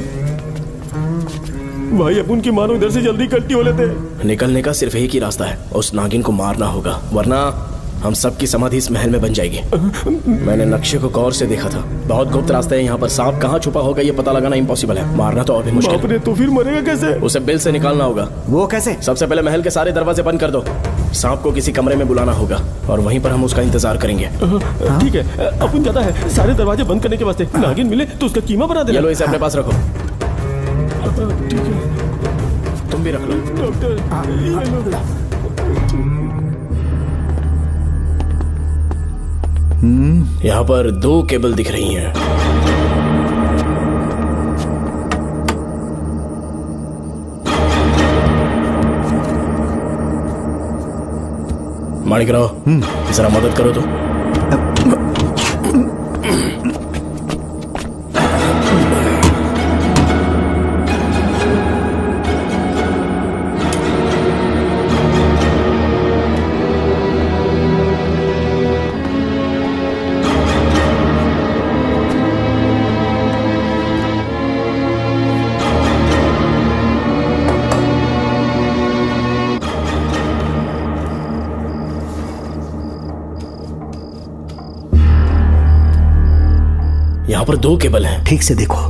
भाई अपन की मानो इधर से जल्दी कट्टी हो लेते। निकलने का सिर्फ एक ही रास्ता है, उस नागिन को मारना होगा, वरना हम सबकी समाधि इस महल में बन जाएगी। मैंने नक्शे को गौर से देखा था, बहुत गुप्त रास्ता है यहाँ पर। सांप कहाँ छुपा होगा ये पता लगाना इम्पॉसिबल है, मारना तो और भी मुश्किल। बाप रे, तो फिर मरेगा कैसे? उसे बिल से निकालना होगा। वो कैसे? सबसे पहले महल के सारे दरवाजे बंद कर दो, सांप को किसी कमरे में बुलाना होगा और वहीं पर हम उसका इंतजार करेंगे। ठीक है, अपन जाता है सारे दरवाजे बंद करने के वास्ते। नागिन मिले तो उसका कीमा बना देना। ये लो, इसे अपने पास रखो। ठीक है, तुम भी रख लो। डॉक्टर, यहाँ पर 2 केबल दिख रही हैं। माणिकराव, जरा मदद करो तो। यहाँ पर 2 केबल हैं। ठीक से देखो।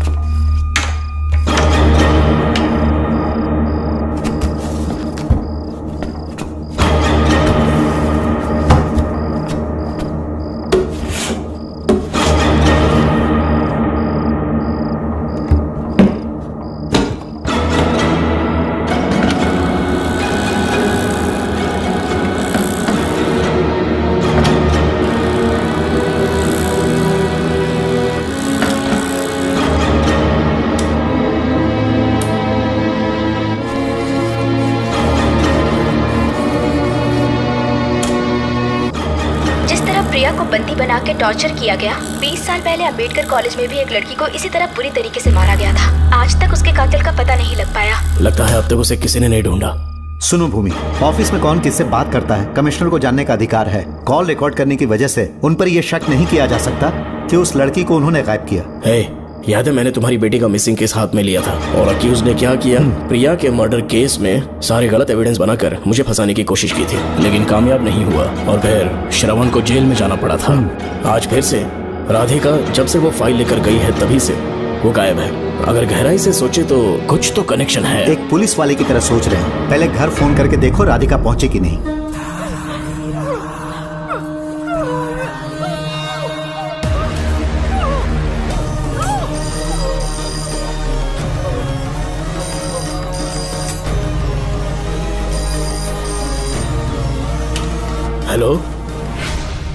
बना के टॉर्चर किया गया। 20 साल पहले अंबेडकर कॉलेज में भी एक लड़की को इसी तरह बुरी तरीके से मारा गया था। आज तक उसके कातिल का पता नहीं लग पाया। लगता है अब तक उसे किसी ने नहीं ढूंढा। सुनो भूमि, ऑफिस में कौन किससे बात करता है कमिश्नर को जानने का अधिकार है। कॉल रिकॉर्ड करने की वजह से उन पर यह शक नहीं किया जा सकता कि उस लड़की को उन्होंने गायब किया। याद है मैंने तुम्हारी बेटी का मिसिंग केस हाथ में लिया था और अक्यूज ने क्या किया, प्रिया के मर्डर केस में सारे गलत एविडेंस बनाकर मुझे फंसाने की कोशिश की थी, लेकिन कामयाब नहीं हुआ और फिर श्रवण को जेल में जाना पड़ा था। आज फिर से राधिका जब से वो फाइल लेकर गई है तभी से वो गायब है। अगर गहराई से सोचे तो कुछ तो कनेक्शन है। एक पुलिस वाले की तरह सोच रहे हैं। पहले घर फोन करके देखो राधिका पहुंचे कि नहीं। Hello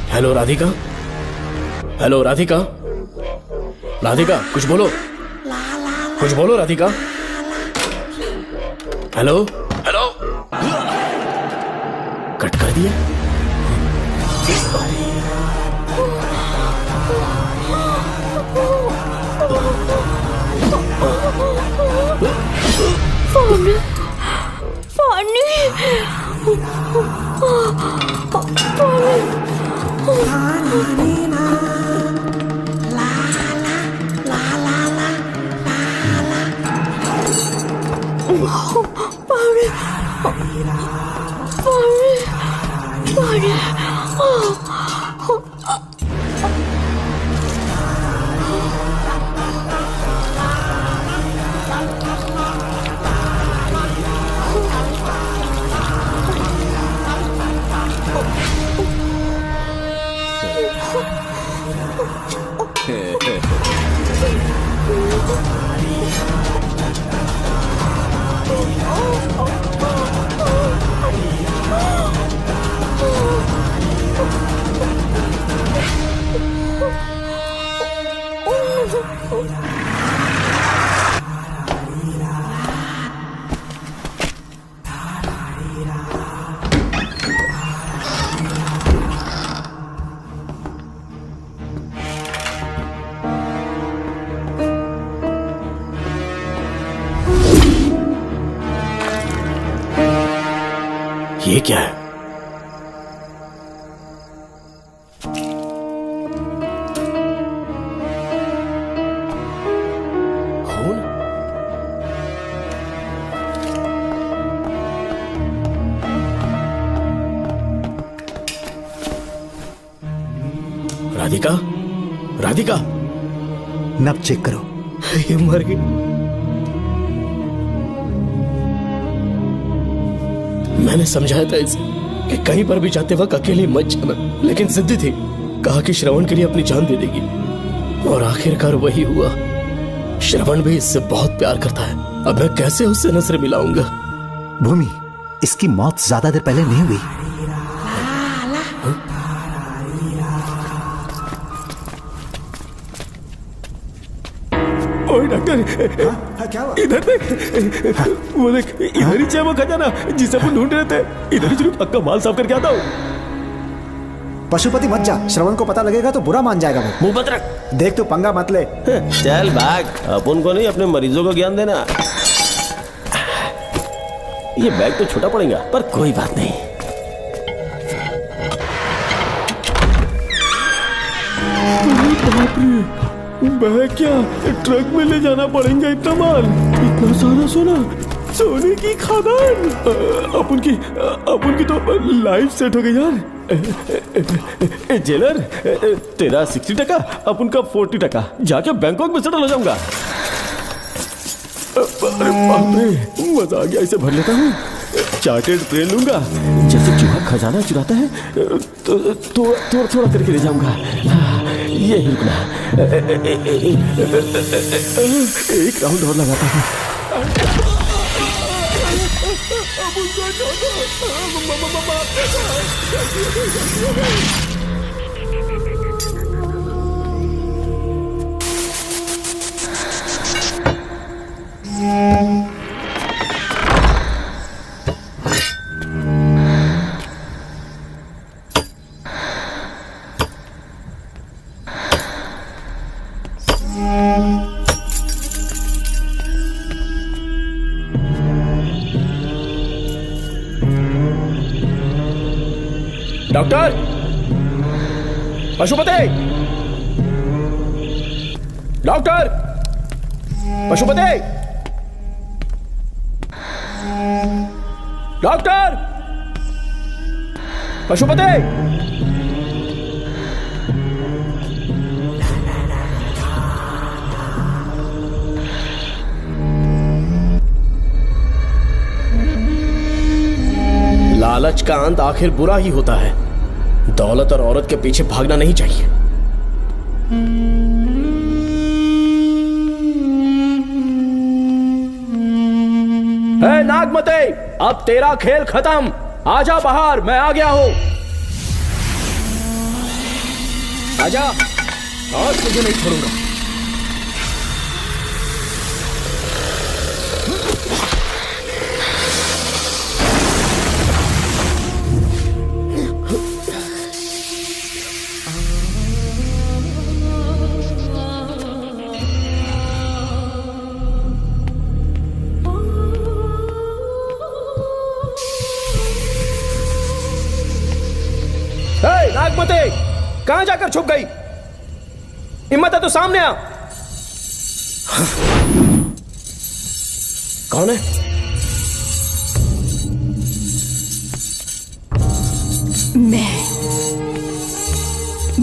hello Radhika, hello Radhika, Radhika कुछ बोलो, कुछ बोलो राधिका। हेलो हेलो, कट कर दिया। पानी पानी ये क्या है? खून? राधिका, राधिका, नब चेक करो। ये मर गई। मैंने समझाया था इसे कि कहीं पर भी जाते वक्त अकेले मत जाना, लेकिन जिद्दी थी। कहा कि श्रवण के लिए अपनी जान दे देगी, और आखिरकार वही हुआ। श्रवण भी इससे बहुत प्यार करता है। अब मैं कैसे उससे नजर मिलाऊंगा? भूमि, इसकी मौत ज्यादा देर पहले नहीं हुई। ओए डॉक्टर, क्या हुआ? इधर देख, वो देख, इधर ही है वो खजाना जिसे अपन ढूंढ रहे थे। इधर ही चलो, पक्का माल साफ करके आता हूँ। पशुपति मत जा, श्रवण को पता लगेगा तो बुरा मान जाएगा वो। मुंह बंद रख। देख तू पंगा मत ले। चल भाग, अपन को नहीं अपने मरीजों को ज्ञान देना। ये बैग तो छोटा पड़ेगा, पर कोई बात नहीं। बाप रे, बैग क्या ट्रक में ले जाना पड़ेगा इतना माल, इतना सारा सोना, सोने की खादान। अपन की तो लाइफ सेट हो गई यार। जेलर, तेरा 60%, अपन का 40%। जाके बैंकॉक में सेटल हो जाऊंगा। अरे बाप रे, मजा आ गया। इसे भर लेता हूँ, चार्टेड प्लेन लूंगा। जैसे चूहा खजाना चुराता है तो थोड़ा थोड़ा करके ले जाऊंगा। ये ही रुकना, एक राउंड और लगाता हूँ। Doctor, Pashupati, doctor, Pashupati, doctor, Pashupati. लालच का अंत आखिर बुरा ही होता है। दौलत और औरत के पीछे भागना नहीं चाहिए। नागमते, अब तेरा खेल खत्म। आजा बाहर, मैं आ गया हूं। आजा, आज तुझे नहीं छोड़ूंगा। नागमती, कहां जाकर छुप गई? हिम्मत है तो सामने आ। कौन है?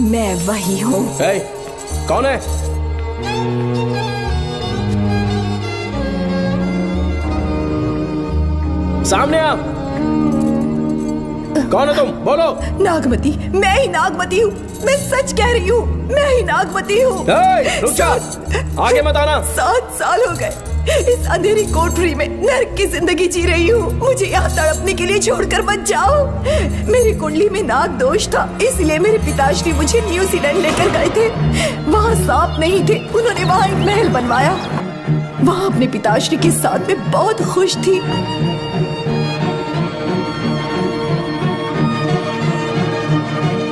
मैं वही हूँ। कौन है? सामने आ। कौन है तुम? बोलो। नागमती, मैं ही नागमती हूँ। मैं सच कह रही हूँ, मैं ही नागमती हूँ। रुक जा, आगे मत आना। 7 साल हो गए इस अंधेरी कोठरी में नर्क की जिंदगी जी रही हूँ। मुझे यहाँ तड़पने के लिए छोड़कर मत जाओ। मेरी कुंडली में नाग दोष था, इसलिए मेरे पिताश्री मुझे न्यूजीलैंड लेकर गए थे। वहाँ सांप नहीं थे, उन्होंने वहाँ एक महल बनवाया। वहाँ अपने पिताश्री के साथ में बहुत खुश थी।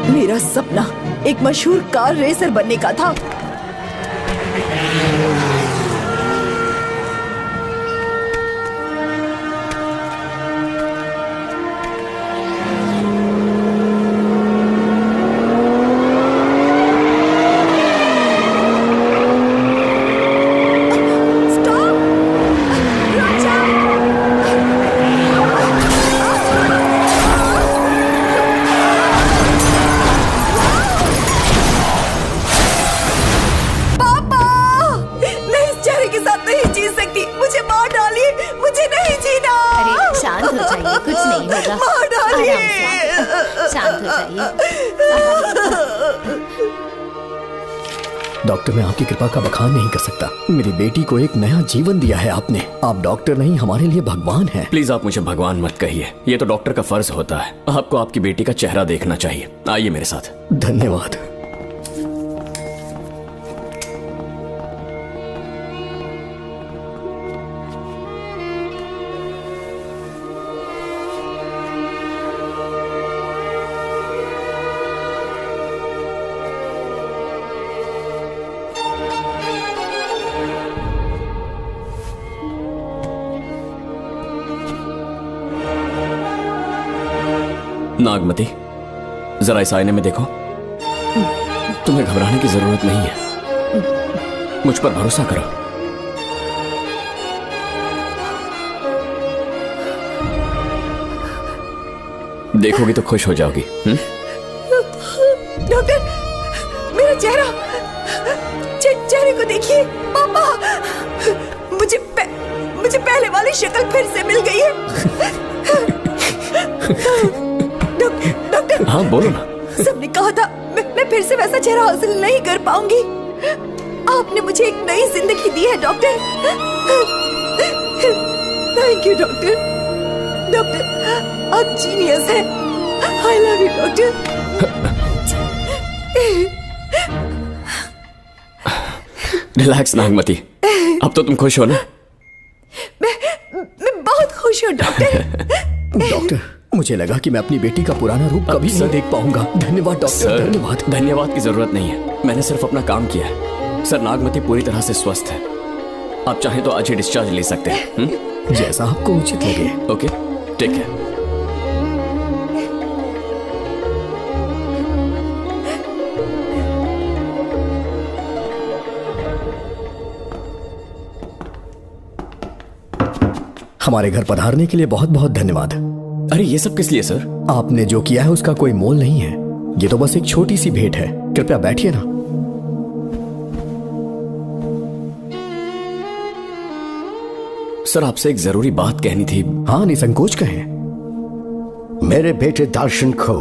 मेरा सपना एक मशहूर कार रेसर बनने का था। डॉक्टर, मैं आपकी कृपा का बखान नहीं कर सकता। मेरी बेटी को एक नया जीवन दिया है आपने। आप डॉक्टर नहीं, हमारे लिए भगवान हैं। प्लीज आप मुझे भगवान मत कहिए, ये तो डॉक्टर का फर्ज होता है। आपको आपकी बेटी का चेहरा देखना चाहिए। आइए मेरे साथ। धन्यवाद। नागमती, जरा इस आईने में देखो। तुम्हें घबराने की जरूरत नहीं है, मुझ पर भरोसा करो। देखोगी तो खुश हो जाओगी। डॉक्टर, मेरा चेहरा, चेहरे को देखिए। पापा, मुझे पहले वाली शक्ल फिर से मिल गई है। डॉक्टर, हाँ बोलो ना। सबने कहा था मैं फिर से वैसा चेहरा हासिल नहीं कर पाऊंगी। आपने मुझे एक नई जिंदगी दी है doctor. Thank you doctor. Doctor, आप जीनियस हैं। I love you doctor. Relax Nagmati, अब तो तुम खुश हो ना? मैं बहुत खुश हूँ डॉक्टर। डॉक्टर, मुझे लगा कि मैं अपनी बेटी का पुराना रूप कभी नहीं देख पाऊंगा। धन्यवाद डॉक्टर, धन्यवाद। धन्यवाद की जरूरत नहीं है, मैंने सिर्फ अपना काम किया है। सर, नागमती पूरी तरह से स्वस्थ है। आप चाहें तो आज ही डिस्चार्ज ले सकते हैं। जैसा आपको उचित लगे। ओके, ठीक है। हमारे घर पधारने के लिए बहुत बहुत धन्यवाद। अरे ये सब किस लिए सर? आपने जो किया है उसका कोई मोल नहीं है। ये तो बस एक छोटी सी भेंट है। कृपया बैठिए ना। सर, आपसे एक जरूरी बात कहनी थी। हाँ, निसंकोच कहें। मेरे बेटे दर्शन को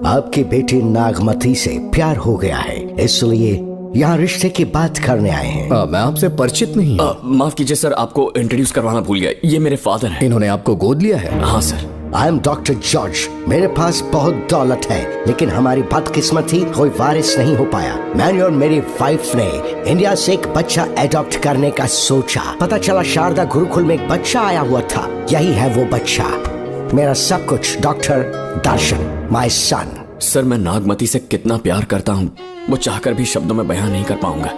आपकी बेटी नागमती से प्यार हो गया है, इसलिए यहाँ रिश्ते की बात करने आए हैं। मैं आपसे परिचित नहीं। माफ कीजिए सर, आपको इंट्रोड्यूस करवाना भूल गया। ये मेरे फादर हैं। इन्होंने आपको गोद लिया है? हाँ sir. I am doctor George. मेरे पास बहुत दौलत है, लेकिन हमारी बदकिस्मती कोई वारिस नहीं हो पाया। मैंने और मेरी वाइफ ने इंडिया से एक बच्चा एडॉप्ट करने का सोचा। पता चला शारदा गुरुकुल में एक बच्चा आया हुआ था। यही है वो बच्चा, मेरा सब कुछ, doctor Darshan, my son. Sir, मैं नागमती से कितना प्यार करता हूँ वो चाहकर भी शब्दों में बयान नहीं कर पाऊंगा।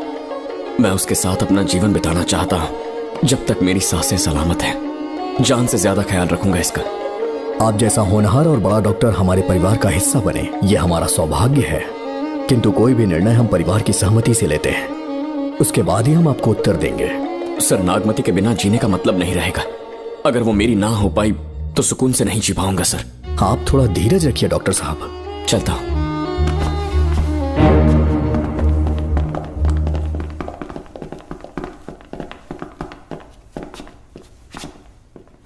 मैं उसके साथ अपना जीवन बिताना चाहता हूँ जब तक मेरी सांसें सलामत हैं। जान से ज्यादा ख्याल रखूंगा इसका। आप जैसा होनहार और बड़ा डॉक्टर हमारे परिवार का हिस्सा बने, ये हमारा सौभाग्य है। किंतु कोई भी निर्णय हम परिवार की सहमति से लेते हैं, उसके बाद ही हम आपको उत्तर देंगे। सर, नागमती के बिना जीने का मतलब नहीं रहेगा। अगर वो मेरी ना हो पाई तो सुकून से नहीं जी पाऊंगा सर। आप थोड़ा धीरज रखिए डॉक्टर साहब। चलता हूं।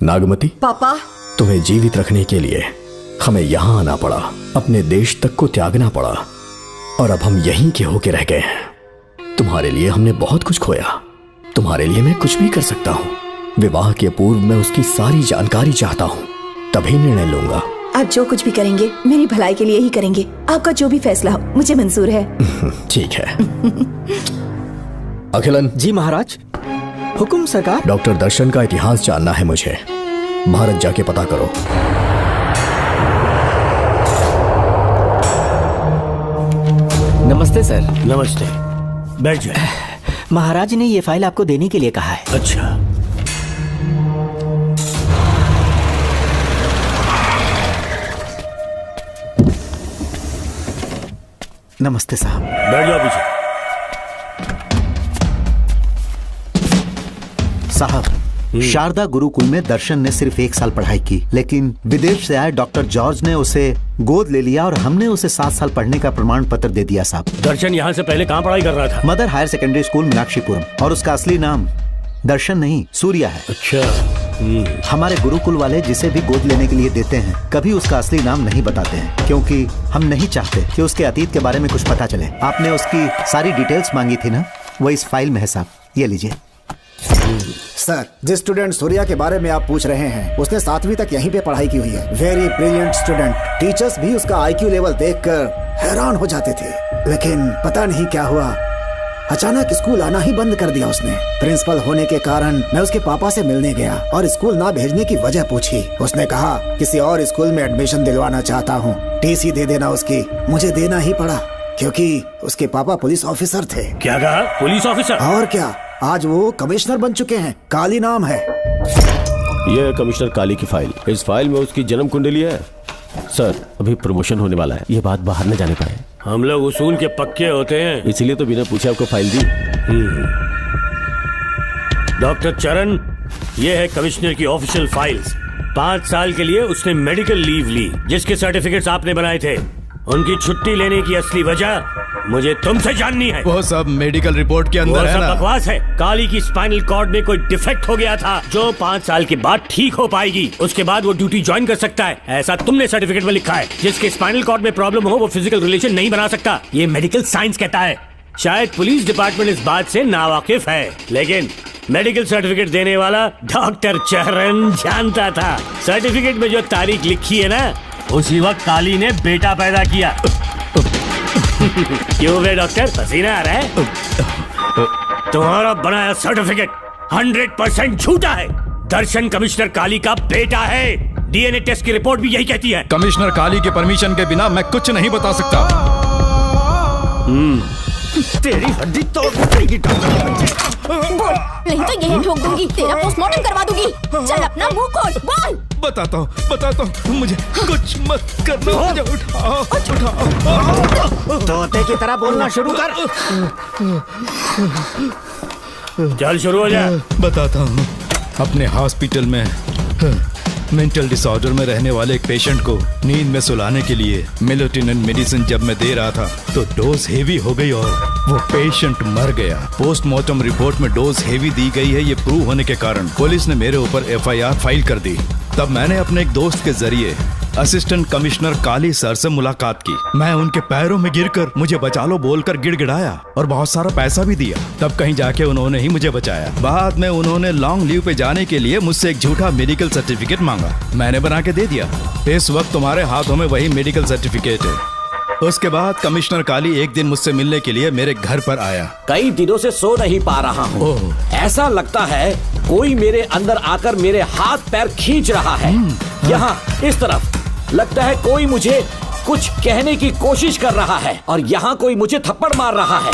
नागमती, पापा, तुम्हें जीवित रखने के लिए हमें यहाँ आना पड़ा, अपने देश तक को त्यागना पड़ा, और अब हम यहीं के होके रह गए हैं। तुम्हारे लिए हमने बहुत कुछ खोया, तुम्हारे लिए मैं कुछ भी कर सकता हूँ। विवाह के पूर्व मैं उसकी सारी जानकारी चाहता हूँ, तभी निर्णय लूंगा। आप जो कुछ भी करेंगे मेरी भलाई के लिए ही करेंगे। आपका जो भी फैसला हो मुझे मंजूर है। ठीक है। अखिलन। जी महाराज। हुकुम सरकार। डॉक्टर दर्शन का इतिहास जानना है मुझे। भारत जाके पता करो। नमस्ते सर। नमस्ते, बैठ जाए। महाराज ने ये फाइल आपको देने के लिए कहा है। अच्छा। नमस्ते साहब। बैठ जाओ पीछे। साहब, शारदा गुरुकुल में दर्शन ने सिर्फ 1 साल पढ़ाई की, लेकिन विदेश से आए डॉक्टर जॉर्ज ने उसे गोद ले लिया और हमने उसे 7 साल पढ़ने का प्रमाण पत्र दे दिया साहब। दर्शन यहाँ से पहले कहाँ पढ़ाई कर रहा था? Mother higher secondary school Meenakshipuram, और उसका असली नाम दर्शन नहीं, सूर्या है। अच्छा। हमारे गुरुकुल वाले जिसे भी गोद लेने के लिए देते हैं कभी उसका असली नाम नहीं बताते हैं, क्योंकि हम नहीं चाहते कि उसके अतीत के बारे में कुछ पता चले। आपने उसकी सारी डिटेल्स मांगी थी ना, वो इस फाइल में है साहब, ये लीजिए। सर, जिस स्टूडेंट सूर्या के बारे में आप पूछ रहे हैं उसने 7वीं तक यहीं पे पढ़ाई की हुई है। Very brilliant student. टीचर्स भी उसका IQ लेवल देखकर हैरान हो जाते थे, लेकिन पता नहीं क्या हुआ, अचानक स्कूल आना ही बंद कर दिया उसने। प्रिंसिपल होने के कारण मैं उसके पापा से मिलने गया और स्कूल ना भेजने की वजह पूछी। उसने कहा किसी और स्कूल में एडमिशन दिलवाना चाहता हूँ, TC दे देना उसकी। मुझे देना ही पड़ा क्योंकि उसके पापा पुलिस ऑफिसर थे। क्या कहा? Police officer? और क्या, आज वो कमिश्नर बन चुके हैं। काली नाम है। यह है कमिश्नर काली की फाइल। इस फाइल में उसकी जन्म कुंडली है। सर, अभी प्रमोशन होने वाला है, ये बात बाहर न जाने पाए। हम लोग उसूल के पक्के होते हैं, इसीलिए तो बिना पूछे आपको फाइल दी। डॉक्टर चरण, ये है कमिश्नर की ऑफिशियल फाइल्स। 5 साल के लिए उसने मेडिकल लीव ली, जिसके सर्टिफिकेट्स आपने बनाए थे। उनकी छुट्टी लेने की असली वजह मुझे तुमसे जाननी है। वो सब मेडिकल रिपोर्ट के अंदर है ना? बकवास है। काली की स्पाइनल कॉर्ड में कोई डिफेक्ट हो गया था जो 5 साल के बाद ठीक हो पाएगी। उसके बाद वो ड्यूटी ज्वाइन कर सकता है, ऐसा तुमने सर्टिफिकेट में लिखा है। जिसके स्पाइनल कॉर्ड में प्रॉब्लम हो वो फिजिकल रिलेशन नहीं बना सकता, ये मेडिकल साइंस कहता है। शायद पुलिस डिपार्टमेंट इस बात से नावाकिफ है, लेकिन मेडिकल सर्टिफिकेट देने वाला डॉक्टर चरण जानता था। सर्टिफिकेट में जो तारीख लिखी है ना, उसी वक्त काली ने बेटा पैदा किया। क्यों बे डॉक्टर, पसीना आ रहा है? तुम्हारा बनाया सर्टिफिकेट 100% झूठा है। दर्शन कमिश्नर काली का बेटा है। DNA टेस्ट की रिपोर्ट भी यही कहती है। कमिश्नर काली के परमिशन के बिना मैं कुछ नहीं बता सकता। तेरी हड्डी तोड़ देगी नहीं तो यही ठोक दूंगी, तेरा पोस्टमार्टम करवा दूंगी। चल अपना मुंह खोल, बोल। बताता हूँ, मुझे कुछ मत करना। मुझे उठाओ। तोते की तरह बोलना शुरू कर। चल शुरू हो जा। बताता हूँ, अपने हॉस्पिटल में मेंटल डिसऑर्डर में रहने वाले एक पेशेंट को नींद में सुलाने के लिए मेलेटोनिन मेडिसिन जब मैं दे रहा था तो डोज हेवी हो गई और वो पेशेंट मर गया। पोस्टमार्टम रिपोर्ट में डोज हेवी दी गई है, ये प्रूव होने के कारण पुलिस ने मेरे ऊपर FIR फाइल कर दी। तब मैंने अपने एक दोस्त के जरिए असिस्टेंट कमिश्नर काली सर से मुलाकात की। मैं उनके पैरों में गिरकर मुझे बचा लो बोलकर गिड़गिड़ाया और बहुत सारा पैसा भी दिया। तब कहीं जाके उन्होंने ही मुझे बचाया। बाद में उन्होंने लॉन्ग लीव पे जाने के लिए मुझसे एक झूठा मेडिकल सर्टिफिकेट मांगा। मैंने बना के दे दिया। इस वक्त तुम्हारे हाथों में वही मेडिकल सर्टिफिकेट है। उसके बाद कमिश्नर काली एक दिन मुझसे मिलने के लिए मेरे घर पर आया। कई दिनों से सो नहीं पा रहा हूँ। ऐसा लगता है कोई मेरे अंदर आकर मेरे हाथ पैर खींच रहा है। यहाँ इस तरफ लगता है कोई मुझे कुछ कहने की कोशिश कर रहा है और यहाँ कोई मुझे थप्पड़ मार रहा है।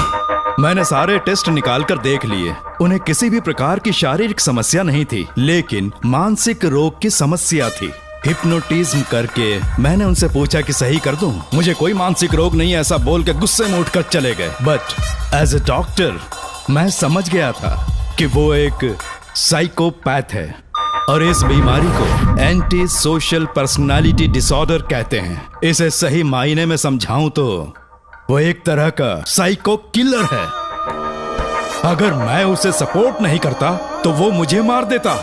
मैंने सारे टेस्ट निकाल कर देख लिए। उन्हें किसी भी प्रकार की शारीरिक समस्या नहीं थी, लेकिन मानसिक रोग की समस्या थी। हिप्नोटिज्म करके मैंने उनसे पूछा कि सही कर दूं। मुझे कोई मानसिक रोग नहीं, ऐसा बोल के गुस्से में उठकर चले गए। बट एज ए डॉक्टर मैं समझ गया था कि वो एक साइकोपैथ है और इस बीमारी को एंटी सोशल पर्सनालिटी डिसऑर्डर कहते हैं। इसे सही मायने में समझाऊं तो वो एक तरह का साइको किलर है। अगर मैं उसे सपोर्ट नहीं करता तो वो मुझे मार देता।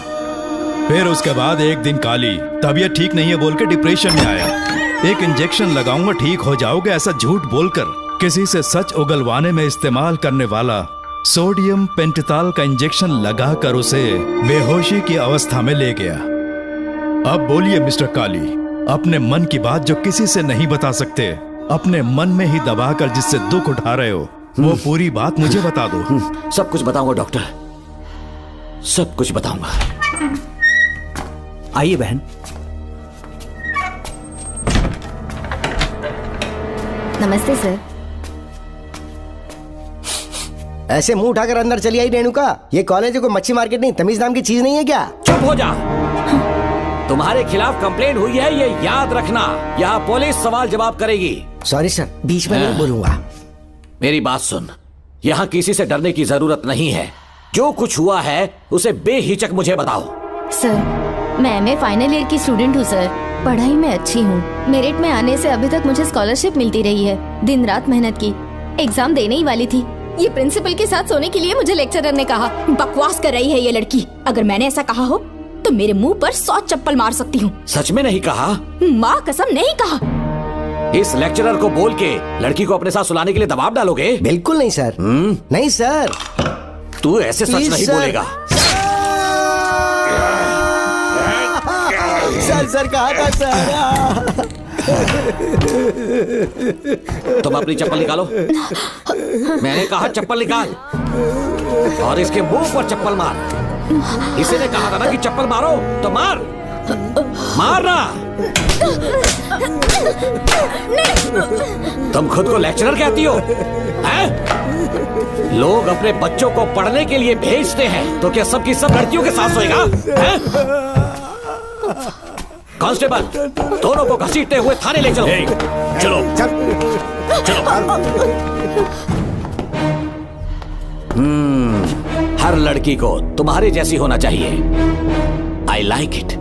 फिर उसके बाद एक दिन काली तबीयत ठीक नहीं है बोल के डिप्रेशन में आया। एक इंजेक्शन लगाऊंगा ठीक हो जाओगे ऐसा झूठ बोलकर किसी से सच उगलवाने में इस्तेमाल करने वाला सोडियम पेंटोथॉल का इंजेक्शन लगाकर उसे बेहोशी की अवस्था में ले गया। अब बोलिए मिस्टर काली, अपने मन की बात जो किसी से नहीं बता सकते, अपने मन में ही दबाकर जिससे दुख उठा रहे हो, वो पूरी बात मुझे बता दो। सब कुछ बताऊंगा डॉक्टर, सब कुछ बताऊंगा। आइए बहन। नमस्ते सर। ऐसे मुंह उठाकर अंदर चली आई रेणुका। ये कॉलेज है कोई मच्छी मार्केट नहीं, तमीज नाम की चीज नहीं है क्या? चुप हो जा। तुम्हारे खिलाफ कंप्लेंट हुई है ये याद रखना। यहाँ पुलिस सवाल जवाब करेगी। सॉरी सर, बीच में नहीं बोलूंगा। मेरी बात सुन, यहाँ किसी से डरने की जरूरत नहीं है। जो कुछ हुआ है उसे बेहिचक मुझे बताओ। सर मैं एमए फाइनल ईयर की स्टूडेंट हूँ सर। पढ़ाई में अच्छी हूँ। मेरिट में आने से अभी तक मुझे स्कॉलरशिप मिलती रही है। दिन रात मेहनत की, एग्जाम देने ही वाली थी। ये प्रिंसिपल के साथ सोने के लिए मुझे लेक्चरर ने कहा। बकवास कर रही है ये लड़की। अगर मैंने ऐसा कहा हो तो मेरे मुंह पर 100 चप्पल मार सकती हूँ। सच में नहीं कहा? माँ कसम नहीं कहा। इस लेक्चरर को बोल के लड़की को अपने साथ सुलाने के लिए दबाव डालोगे? बिल्कुल नहीं सर। नहीं सर। तू ऐसे सच नहीं बोलेगा। सर कहा था सर। तुम अपनी चप्पल निकालो। मैंने कहा चप्पल निकाल और इसके मुंह पर चप्पल मार। इसी ने कहा था ना कि चप्पल मारो तो मार। मारना। तुम खुद को लेक्चरर कहती हो हैं? लोग अपने बच्चों को पढ़ने के लिए भेजते हैं तो क्या सबकी सब लड़कियों के साथ सोएगा? कांस्टेबल, दोनों को घसीटते हुए थाने ले चलो। चलो हर लड़की को तुम्हारे जैसी होना चाहिए। I like it.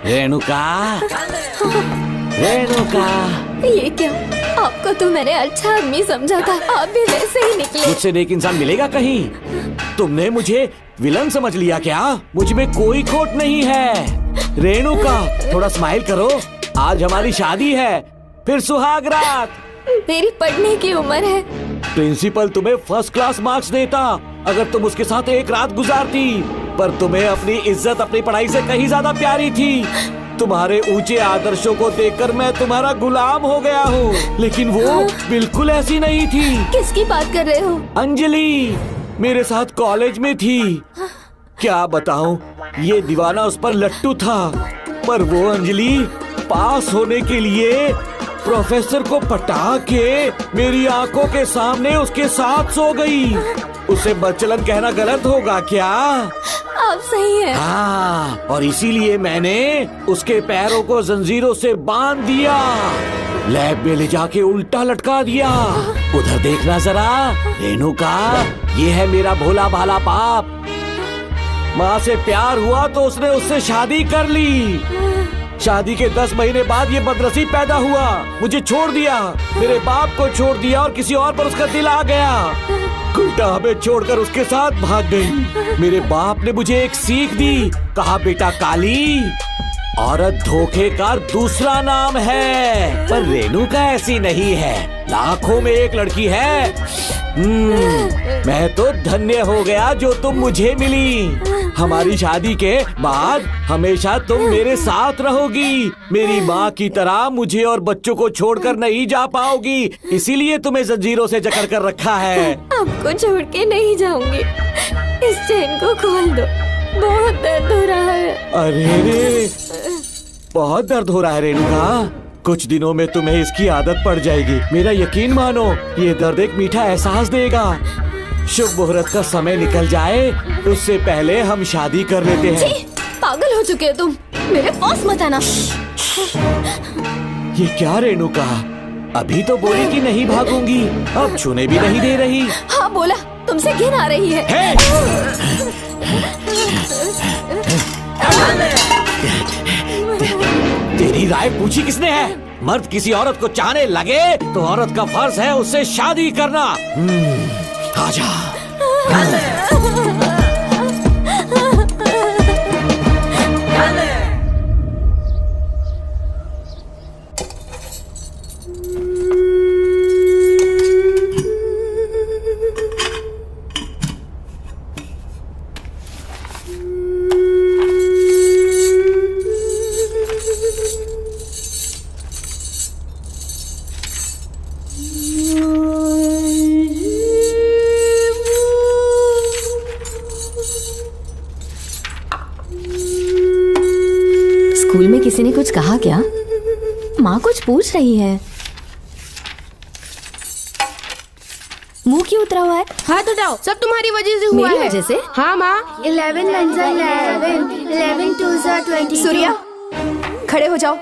Renuka, Renuka. ये क्या? आपको तो मैंने अच्छा आदमी समझा था, आप भी वैसे ही निकले। मुझसे नेक इंसान मिलेगा कहीं? तुमने मुझे विलन समझ लिया क्या? मुझ में कोई खोट नहीं है। रेणुका, थोड़ा स्माइल करो। आज हमारी शादी है, फिर सुहाग रात। मेरी पढ़ने की उम्र है। प्रिंसिपल तुम्हें फर्स्ट क्लास मार्क्स देता अगर तुम उसके साथ एक रात गुजारती, पर तुम्हें अपनी इज्जत अपनी पढ़ाई से कहीं ज्यादा प्यारी थी। तुम्हारे ऊंचे आदर्शों को देखकर मैं तुम्हारा गुलाम हो गया हूँ, लेकिन वो बिल्कुल ऐसी नहीं थी। किसकी बात कर रहे हो? अंजलि मेरे साथ कॉलेज में थी। क्या बताऊं, ये दीवाना उस पर लट्टू था, पर वो अंजलि पास होने के लिए प्रोफेसर को पटा के मेरी आंखों के सामने उसके साथ सो गई। उसे बदचलन कहना गलत होगा क्या? आप सही हैं। हाँ, और इसीलिए मैंने उसके पैरों को जंजीरों से बांध दिया, लैब में ले जाके उल्टा लटका दिया। उधर देखना जरा रेणुका, ये है मेरा भोला भाला पाप। माँ से प्यार हुआ तो उसने उससे शादी कर ली। शादी के 10 महीने बाद ये बदनसीब पैदा हुआ, मुझे छोड़ दिया, मेरे बाप को छोड़ दिया और किसी और पर उसका दिल आ गया। उल्टा हमें छोड़कर उसके साथ भाग गई। मेरे बाप ने मुझे एक सीख दी, कहा बेटा काली, औरत धोखे का दूसरा नाम है, पर रेणुका ऐसी नहीं है, लाखों में एक लड़की है। मैं तो धन्य हो गया जो तुम मुझे मिली। हमारी शादी के बाद हमेशा तुम मेरे साथ रहोगी। मेरी माँ की तरह मुझे और बच्चों को छोड़कर नहीं जा पाओगी, इसीलिए तुम्हें जंजीरों से जकड़ कर रखा है। आपको छोड़ के नहीं जाऊंगी, इस चेन को खोल दो, बहुत दर्द हो रहा है। अरे रे, बहुत दर्द हो रहा है रेणुका, कुछ दिनों में तुम्हें इसकी आदत पड़ जाएगी। मेरा यकीन मानो, ये दर्द एक मीठा एहसास देगा। शुभ मुहूर्त का समय निकल जाए उससे पहले हम शादी कर लेते हैं। पागल हो चुके हो तुम, मेरे पास मत आना। ये क्या रेणुका, अभी तो बोली कि नहीं भागूंगी, अब छूने भी नहीं दे रही। हाँ बोला, तुमसे घिन आ रही है। तेरी राय पूछी किसने है? मर्द किसी औरत को चाहने लगे तो औरत का फर्ज है उससे शादी करना। आजा। स्कूल में किसी ने कुछ कहा क्या? माँ कुछ पूछ रही है। मुंह क्यों उतरा हुआ है? हाथ उठाओ, सब तुम्हारी वजह से हुआ है। मेरी वजह से? हाँ माँ। 11 1 11, 11 2 22। सूर्या, खड़े हो जाओ।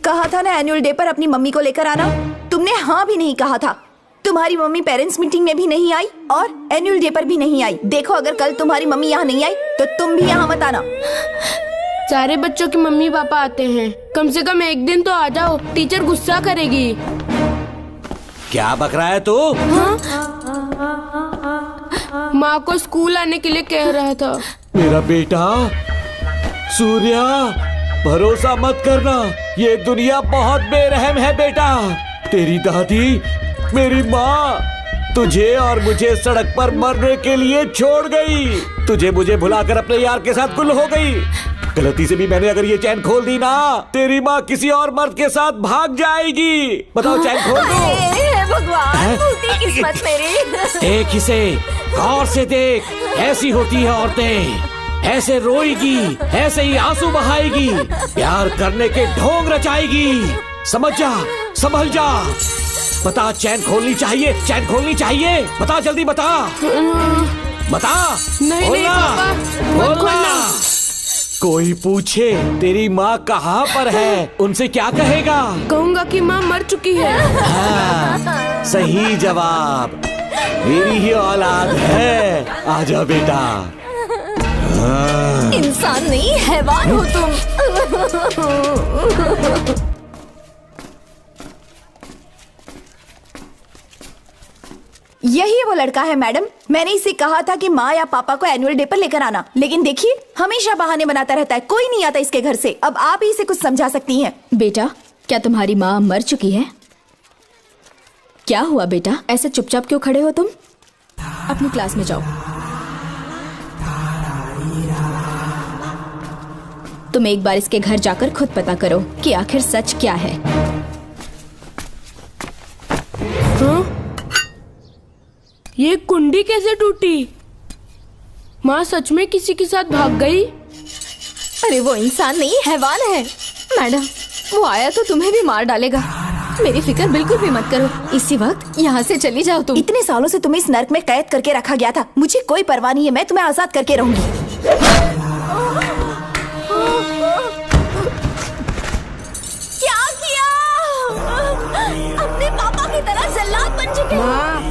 कहा था ना एनुअल डे पर अपनी मम्मी को लेकर आना, तुमने हाँ भी नहीं कहा था। तुम्हारी मम्मी पेरेंट्स मीटिंग में भी नहीं आई और एनुअल डे पर भी नहीं आई। देखो अगर कल तुम्हारी मम्मी यहाँ नहीं आई तो तुम भी यहाँ मत आना। सारे बच्चों की मम्मी पापा आते हैं, कम से कम एक दिन तो आ जाओ, टीचर गुस्सा करेगी। क्या बक रहा है तू? माँ को स्कूल आने के लिए कह रहा था। मेरा बेटा सूर्या, भरोसा मत करना, ये दुनिया बहुत बेरहम है बेटा। तेरी दादी, मेरी माँ तुझे और मुझे सड़क पर मरने के लिए छोड़ गई। तुझे मुझे भुलाकर अपने यार के साथ गुल हो गई। गलती से भी मैंने अगर ये चैन खोल दी ना, तेरी माँ किसी और मर्द के साथ भाग जाएगी। बताओ चैन खोल दो। भगवान, फूटी किस्मत मेरी। देख इसे, गौर से देख, ऐसी होती है औरतें, ऐसे रोएगी, ऐसे ही आंसू बहाएगी, प्यार करने के ढोंग रचाएगी। समझ जा, संभल जा। बता, चैन खोलनी चाहिए, चैन खोलनी चाहिए, बता जल्दी बता। बता। नहीं नहीं पापा, मत खोलना। कोई पूछे तेरी माँ कहाँ पर है, उनसे क्या कहेगा? कहूँगा कि माँ मर चुकी है। हाँ, सही जवाब, मेरी ही औलाद है। आजा बेटा। हाँ। इंसान नहीं हैवान हो तुम। यही वो लड़का है मैडम, मैंने इसे कहा था कि माँ या पापा को एनुअल डे पर लेकर आना, लेकिन देखिए हमेशा बहाने बनाता रहता है, कोई नहीं आता इसके घर से। अब आप ही इसे कुछ समझा सकती हैं। बेटा, क्या तुम्हारी माँ मर चुकी है? क्या हुआ बेटा, ऐसे चुपचाप क्यों खड़े हो तुम? अपनी क्लास में जाओ। तुम एक बार इसके घर जाकर खुद पता करो कि आखिर सच क्या है। हाँ? ये कुंडी कैसे टूटी? माँ सच में किसी के साथ भाग गई? अरे वो इंसान नहीं हैवान है। मैडम, वो आया तो तुम्हें भी मार डालेगा। मेरी फिक्र बिल्कुल भी मत करो, इसी वक्त यहाँ से चली जाओ तुम। इतने सालों से तुम्हें इस नर्क में कैद करके रखा गया था, मुझे कोई परवाह नहीं है, मैं तुम्हें आजाद करके रहूंगी। क्या किया? अपने पापा की तरह जल्लाद बन चुके हो।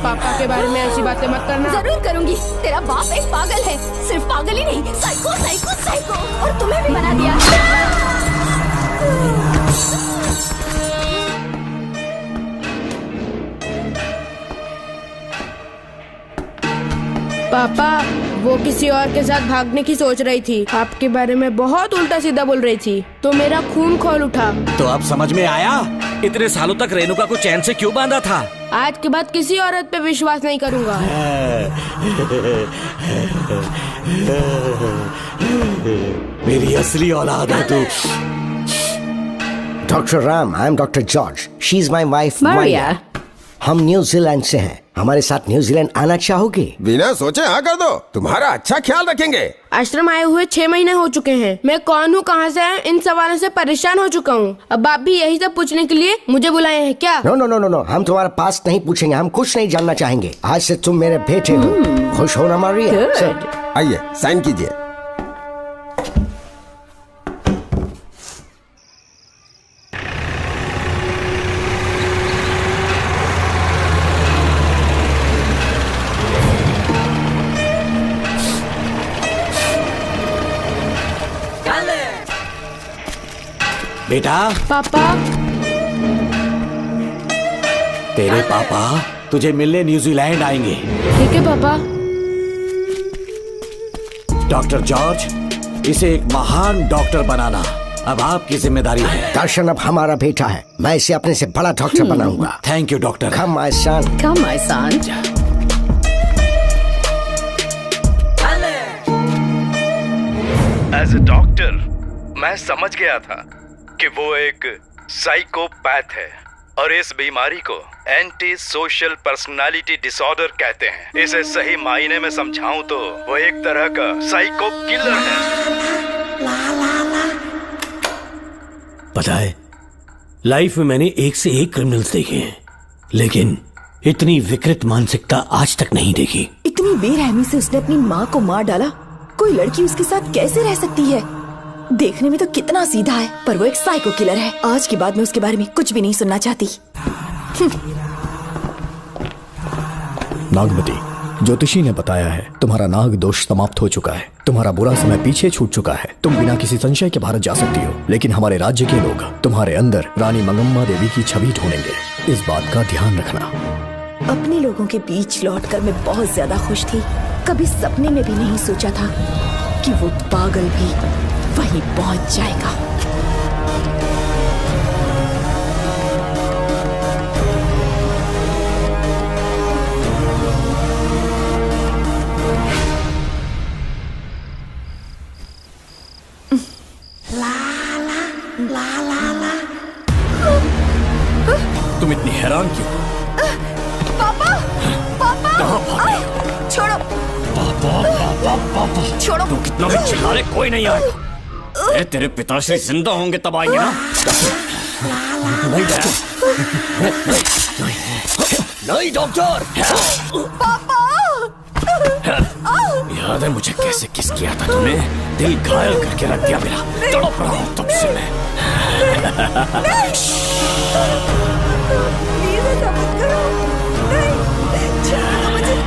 पापा के बारे में ऐसी बातें मत करना। जरूर करूंगी। तेरा बाप एक पागल है, सिर्फ पागल ही नहीं, साइको साइको साइको, और तुम्हें भी बना दिया। पापा, वो किसी और के साथ भागने की सोच रही थी, आपके बारे में बहुत उल्टा सीधा बोल रही थी, तो मेरा खून खौल उठा। तो अब समझ में आया इतने सालों तक रेणुका को चैन से क्यों बांधा था। आज के बाद किसी औरत पे विश्वास नहीं करूंगा। मेरी असली औलाद है तू। Doctor Ram, I am doctor George, she is my wife Maria. हम न्यूजीलैंड से हैं, हमारे साथ न्यूजीलैंड आना चाहोगे? बिना सोचे हाँ कर दो, तुम्हारा अच्छा ख्याल रखेंगे। आश्रम आए हुए 6 महीने हो चुके हैं। मैं कौन हूँ, कहाँ से है, इन सवालों से परेशान हो चुका हूँ। अब आप भी यही सब पूछने के लिए मुझे बुलाए हैं क्या? No no no no no, हम तुम्हारा पास्ट नहीं पूछेंगे, हम कुछ नहीं जानना चाहेंगे। आज से तुम मेरे बेटे हो। खुश हो ना मारिया? आइए साइन कीजिए। बेटा। पापा। तेरे पापा तुझे मिलने न्यूजीलैंड आएंगे। ठीक है पापा। डॉक्टर जॉर्ज, इसे एक महान डॉक्टर बनाना अब आपकी जिम्मेदारी है। दर्शन अब हमारा बेटा है, मैं इसे अपने से बड़ा डॉक्टर बनाऊंगा। Thank you doctor. Come my son. Come my son. As a doctor मैं समझ गया था कि वो एक साइकोपैथ है और इस बीमारी को एंटी सोशल पर्सनालिटी डिसऑर्डर कहते हैं। इसे सही मायने में समझाऊं तो वो एक तरह का साइको किलर है। पता है, लाइफ में मैंने एक से एक क्रिमिनल्स देखे हैं, लेकिन इतनी विकृत मानसिकता आज तक नहीं देखी। इतनी बेरहमी से उसने अपनी माँ को मार डाला। कोई लड़की उसके साथ कैसे रह सकती है? देखने में तो कितना सीधा है, पर वो एक साइको किलर है। आज के बाद मैं उसके बारे में कुछ भी नहीं सुनना चाहती। नागमती, ज्योतिषी ने बताया है तुम्हारा नाग दोष समाप्त हो चुका है, तुम्हारा बुरा समय पीछे छूट चुका है, तुम बिना किसी संशय के भारत जा सकती हो। लेकिन हमारे राज्य के लोग तुम्हारे अंदर रानी मंगम्मा देवी की छवि ढूंढेंगे, इस बात का ध्यान रखना। अपने लोगों के बीच लौटकर मैं बहुत ज्यादा खुश थी। कभी सपने में भी नहीं सोचा था कि वो पागल भी वहीं पहुंच जाएगा। तुम इतनी हैरान क्यों? पापा, पापा, छोड़ो, पापा, छोड़ो। तू कितना भी चिल्ला रहे, कोई नहीं आएगा। तेरे पिताश्री जिंदा होंगे तब आएंगे ना। नहीं नहीं डॉक्टर। पापा, याद है मुझे कैसे किस किया था तूने? दिल घायल करके रख दिया मेरा, तड़प रहा हूं तब से मैं। प्लीज ऐसा मत करो। नहीं, छोड़ो मुझे।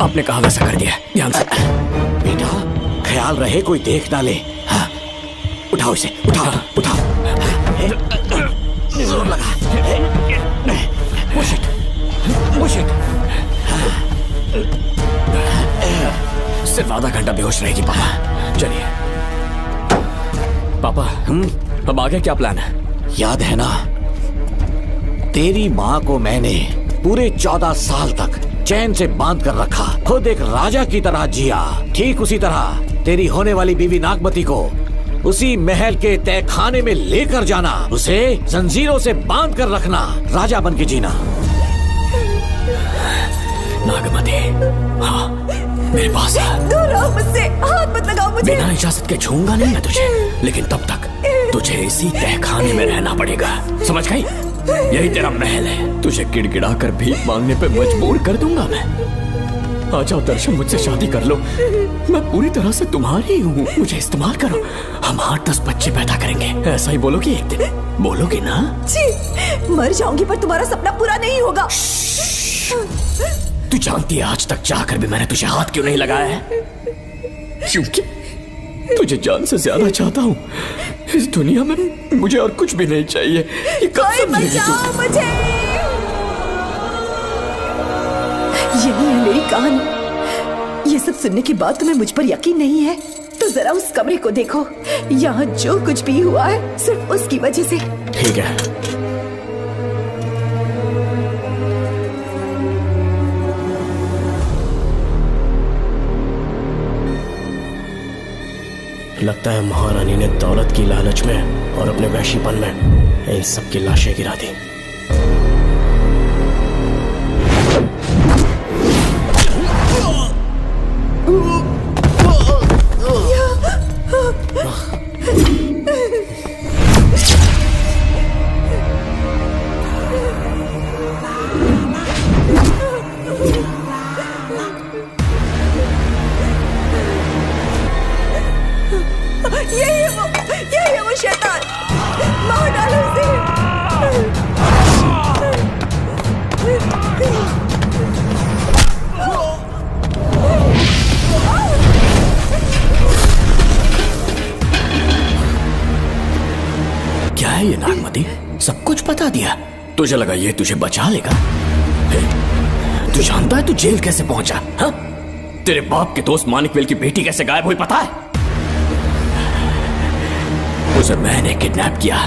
आपने कहा वैसा कर दिया, ध्यान से। बेटा ख्याल रहे कोई देख ना ले। हाँ। उठाओ इसे, उठाओ उठाओ। जोर लगा। Push it, push it. सिर्फ आधा घंटा बेहोश रहेगी पापा। चलिए पापा, अब आगे क्या प्लान है? याद है ना, तेरी माँ को मैंने पूरे 14 साल तक चैन से बांध कर रखा, खुद एक राजा की तरह जिया। ठीक उसी तरह तेरी होने वाली बीवी नागमती को उसी महल के तहखाने में लेकर जाना, उसे जंजीरों से बांध कर रखना, राजा बन के जीना। नागमती, हाँ मेरे पास है। दूर रहो मुझसे, हाथ मत लगाओ मुझे। बिना इजाजत के छूऊंगा नहीं मैं तुझे, लेकिन तब तक तुझे इसी तहखाने में रहना पड़ेगा, समझ गई? यही तेरा महल है। तुझे गिड़गिड़ा कर भीख मांगने पे मजबूर कर दूंगा मैं। आ जाओ दर्शन, मुझसे शादी कर लो, मैं पूरी तरह से तुम्हारी हूँ, मुझे इस्तेमाल करो। हम 8-10 बच्चे पैदा करेंगे, ऐसा ही बोलोगी एक दिन? बोलोगी ना? जी, मर जाऊंगी पर तुम्हारा सपना पूरा नहीं होगा। तू जानती है आज तक चाहकर भी मैंने तुझे हाथ क्यों नहीं लगाया है? क्योंकि तुझे जान से ज्यादा चाहता हूँ। इस दुनिया में मुझे और कुछ भी नहीं चाहिए। ये कब समझेगी तू? मुझे यही है मेरी कहानी। ये सब सुनने के बाद तुम्हें मुझ पर यकीन नहीं है तो जरा उस कमरे को देखो। यहाँ जो कुछ भी हुआ है सिर्फ उसकी वजह से। ठीक है, लगता है महारानी ने दौलत की लालच में और अपने वैशीपन में इन सब की लाशें गिरा दी। यही है वो शैतान, मार डालो उसे। क्या है ये नागमती, सब कुछ बता दिया? तुझे लगा ये तुझे बचा लेगा? तू जानता है तू जेल कैसे पहुंचा? हाँ? तेरे बाप के दोस्त मानिकवेल की बेटी कैसे गायब हुई पता है? उसे मैंने किडनैप किया।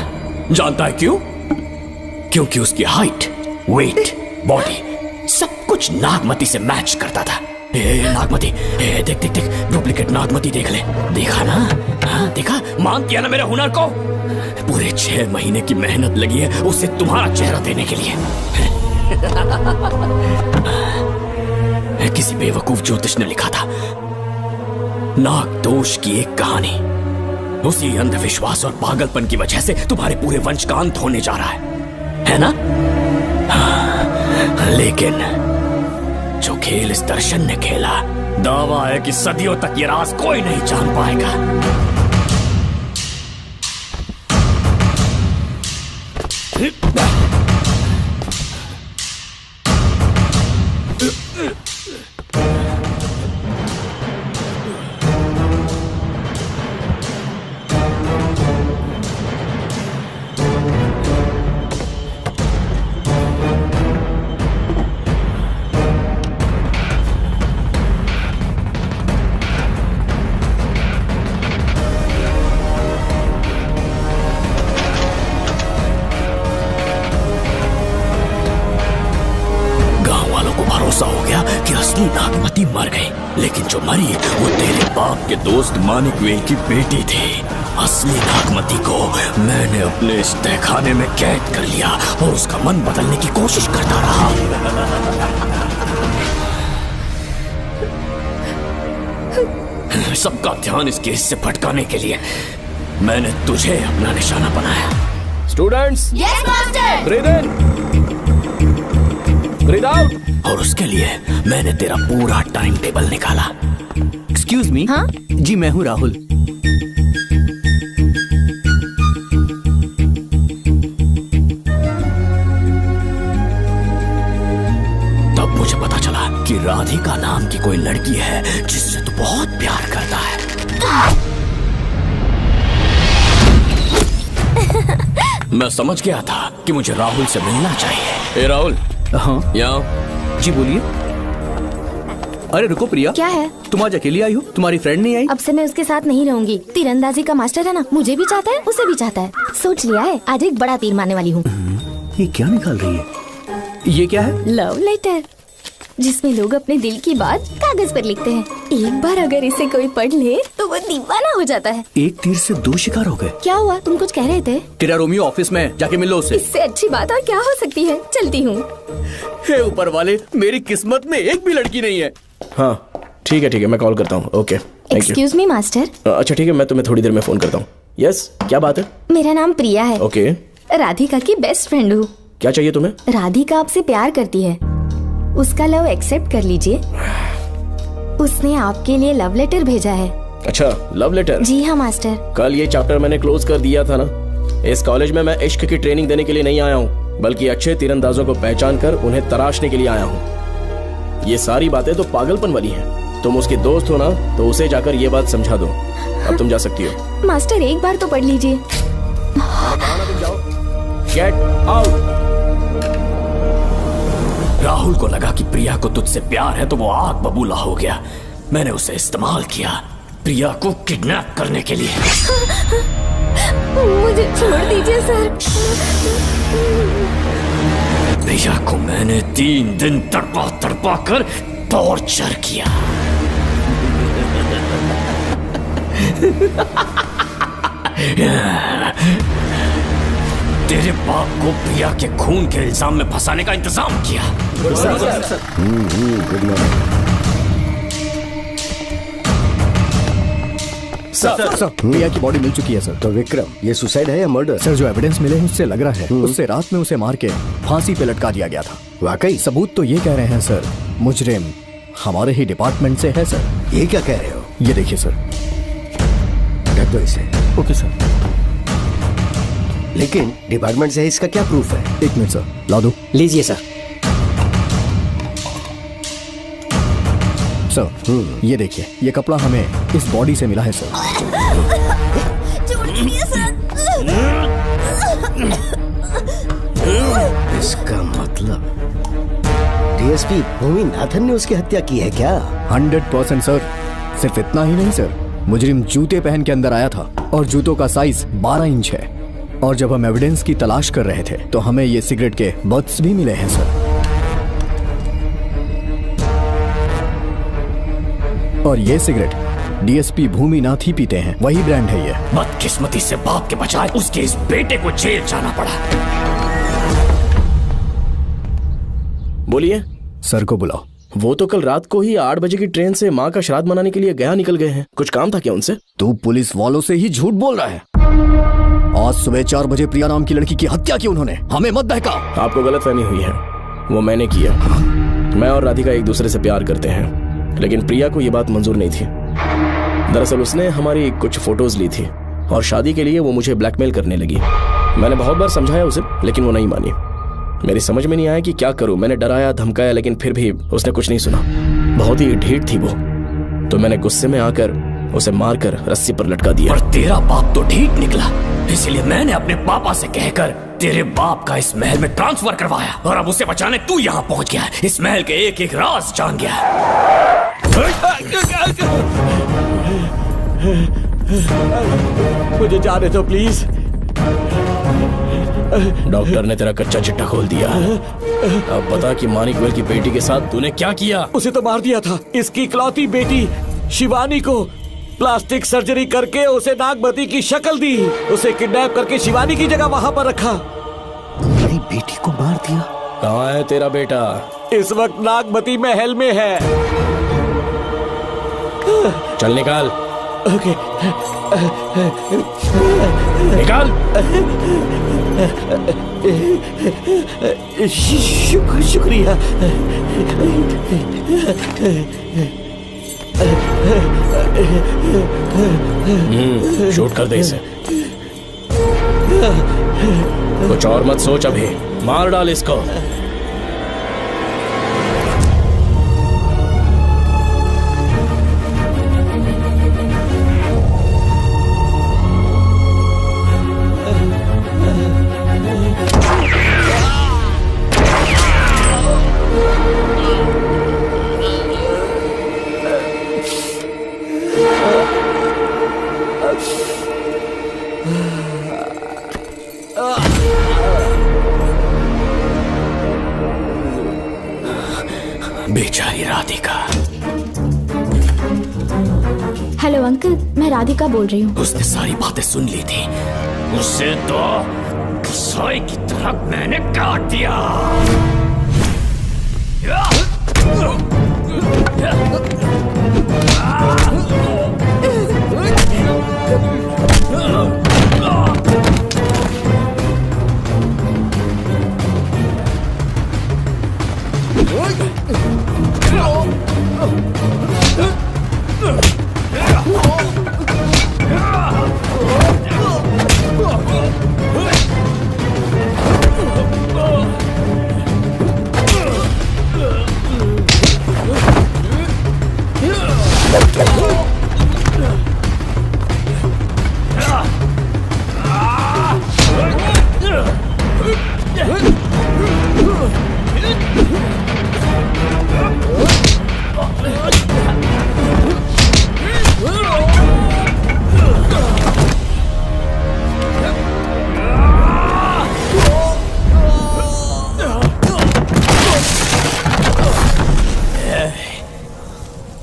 जानता है क्यों? क्योंकि उसकी हाइट, वेट, बॉडी सब कुछ नागमती से मैच करता था। नागमती, देख देख देख, डुप्लीकेट नागमती देख ले। देखा ना? हाँ देखा? मान किया ना मेरे हुनर को? पूरे 6 महीने की मेहनत लगी है उसे तुम्हारा चेहरा देने के लिए। किसी बेवकूफ ज्योतिष ने लिखा था नाग दोष की एक कहानी। उसी अंधविश्वास और पागलपन की वजह से तुम्हारे पूरे वंश का अंत होने जा रहा है ना? हाँ, लेकिन जो खेल इस दर्शन ने खेला, दावा है कि सदियों तक ये राज कोई नहीं जान पाएगा। नागमती मर गई, लेकिन जो मरी वो तेरे बाप के दोस्त मानिकवेल की बेटी थी। असली नागमती को मैंने अपने इस तहखाने में कैद कर लिया और उसका मन बदलने की कोशिश करता रहा। सबका ध्यान इस केस से भटकाने के लिए मैंने तुझे अपना निशाना बनाया। Students, yes master. ब्रीथ इन, ब्रीथ आउट। और उसके लिए मैंने तेरा पूरा टाइम टेबल निकाला। Excuse me. हाँ? जी मैं हूँ राहुल। तब मुझे पता चला कि राधिका नाम की कोई लड़की है जिससे तू बहुत प्यार करता है। मैं समझ गया था कि मुझे राहुल से मिलना चाहिए। राहुल, हाँ यहाँ। जी बोलिए। अरे रुको प्रिया, क्या है? तुम आज अकेली आई हो, तुम्हारी फ्रेंड नहीं आई? अब से मैं उसके साथ नहीं रहूंगी। तीरंदाजी का मास्टर है ना, मुझे भी चाहता है, उसे भी चाहता है। सोच लिया है, आज एक बड़ा तीर मारने वाली हूँ। ये क्या निकाल रही है? ये क्या है? लव लेटर, जिसमें लोग अपने दिल की बात कागज पर लिखते हैं। एक बार अगर इसे कोई पढ़ ले तो वो दीवाना हो जाता है। एक तीर से दो शिकार हो गए। क्या हुआ, तुम कुछ कह रहे थे? तेरा रोमियो ऑफिस में, जाके मिल लो उससे। इससे अच्छी बात और क्या हो सकती है। चलती हूँ। हे ऊपर वाले, मेरी किस्मत में एक भी लड़की नहीं है। हाँ ठीक है मैं कॉल करता हूँ। Okay excuse me master. अच्छा ठीक है, मैं तुम्हें थोड़ी देर में फोन करता हूँ। यस, क्या बात है? मेरा नाम प्रिया है। ओके। राधिका की बेस्ट फ्रेंड हूँ। क्या चाहिए तुम्हें? राधिका आपसे प्यार करती है, उसका लव एक्सेप्ट कर लीजिए। उसने आपके लिए लव लेटर भेजा है। अच्छा, लव लेटर? जी हाँ मास्टर। कल ये चैप्टर मैंने क्लोज कर दिया था ना। इस कॉलेज में मैं इश्क की ट्रेनिंग देने के लिए नहीं आया हूँ, बल्कि अच्छे तीरंदाजों को पहचान कर उन्हें तराशने के लिए आया हूँ। ये सारी बातें तो पागलपन वाली हैं। तुम उसकी दोस्त हो ना, तो उसे जाकर ये बात समझा दो। अब तुम जा सकती हो। मास्टर एक बार तो पढ़ लीजिए। Get out. राहुल को लगा कि प्रिया को तुझसे प्यार है तो वो आग बबूला हो गया। मैंने उसे इस्तेमाल किया प्रिया को किडनैप करने के लिए। मुझे छोड़ दीजिए सर। प्रिया को मैंने 3 दिन तड़पा कर टॉर्चर किया। तेरे बाप को प्रिया के खून के इल्जाम में फंसाने का इंतजाम किया। सर, प्रिया की बॉडी मिल चुकी है सर। तो विक्रम, ये सुसाइड है या मर्डर? सर, जो एविडेंस मिले हैं उससे लग रहा है उससे रात में उसे मार के फांसी पे लटका दिया गया था। वाकई? सबूत तो ये कह रहे हैं सर, मुजरिम हमारे ही डिपार्टमेंट से है सर। ये क्या कह रहे हो? ये देखिए सर। रख दो इसे। Okay sir. लेकिन डिपार्टमेंट से इसका क्या प्रूफ है? 1 मिनट सर, ला दो। लीजिए सर। सर, ये देखिए, ये कपड़ा हमें इस बॉडी से मिला है सर। इसका मतलब डीएसपी भूमि नाथन ने उसकी हत्या की है क्या? 100% सर। सिर्फ इतना ही नहीं सर, मुजरिम जूते पहन के अंदर आया था और जूतों का साइज 12 इंच है। और जब हम एविडेंस की तलाश कर रहे थे तो हमें ये सिगरेट के बट्स भी मिले हैं सर। और ये सिगरेट डीएसपी भूमि नाथ ही पीते हैं, वही ब्रांड है ये। बदकिस्मती से बाप के बजाय उसके इस बेटे को जेल जाना पड़ा। बोलिए। सर को बुलाओ। वो तो कल रात को ही 8 बजे की ट्रेन से माँ का श्राद्ध मनाने के लिए गया निकल गए हैं। कुछ काम था क्या उनसे? तू पुलिस वालों से ही झूठ बोल रहा है। आज सुबह 4 बजे प्रिया नाम की लड़की की हत्या की उन्होंने। हमें मत बहका। आपको गलतफहमी हुई है, वो मैंने किया। मैं और राधिका एक दूसरे से प्यार करते हैं, लेकिन प्रिया को ये बात मंजूर नहीं थी। दरअसल उसने हमारी कुछ फोटोज ली थी और शादी के लिए वो मुझे ब्लैकमेल करने लगी। मैंने बहुत बार समझाया उसे, लेकिन वो नहीं मानी। मेरी समझ में नहीं आया कि क्या करूं। मैंने डराया धमकाया, लेकिन फिर भी उसने कुछ नहीं सुना। बहुत ही ढीठ थी वो, तो मैंने गुस्से में आकर उसे मारकर रस्सी पर लटका दिया। और तेरा बाप तो ढीठ निकला, इसलिए मैंने अपने पापा से कहकर तेरे बाप का इस महल में ट्रांसफर करवाया। और अब उसे बचाने तू यहाँ पहुँच गया है। इस महल के एक एक राज जान गया है। मुझे जाने दो प्लीज। डॉक्टर ने तेरा कच्चा चिट्ठा खोल दिया। अब बता कि मानिक वेल की बेटी के साथ तूने क्या किया? उसे तो मार दिया था। इसकी इकलौती बेटी शिवानी को प्लास्टिक सर्जरी करके उसे नागमती की शक्ल दी। उसे किडनैप करके शिवानी की जगह वहां पर रखा। मेरी बेटी को मार दिया? कहाँ है तेरा बेटा? इस वक्त नागमती महल में है। चल निकाल। ओके। निकाल। शुक्रिया। शूट कर दे इसे। कुछ और मत सोच, अभी मार डाल इसको। बेचारी राधिका। हेलो अंकल, मैं राधिका बोल रही हूँ। उसने सारी बातें सुन ली थी। उसे तो कसाई की तरह मैंने काट दिया।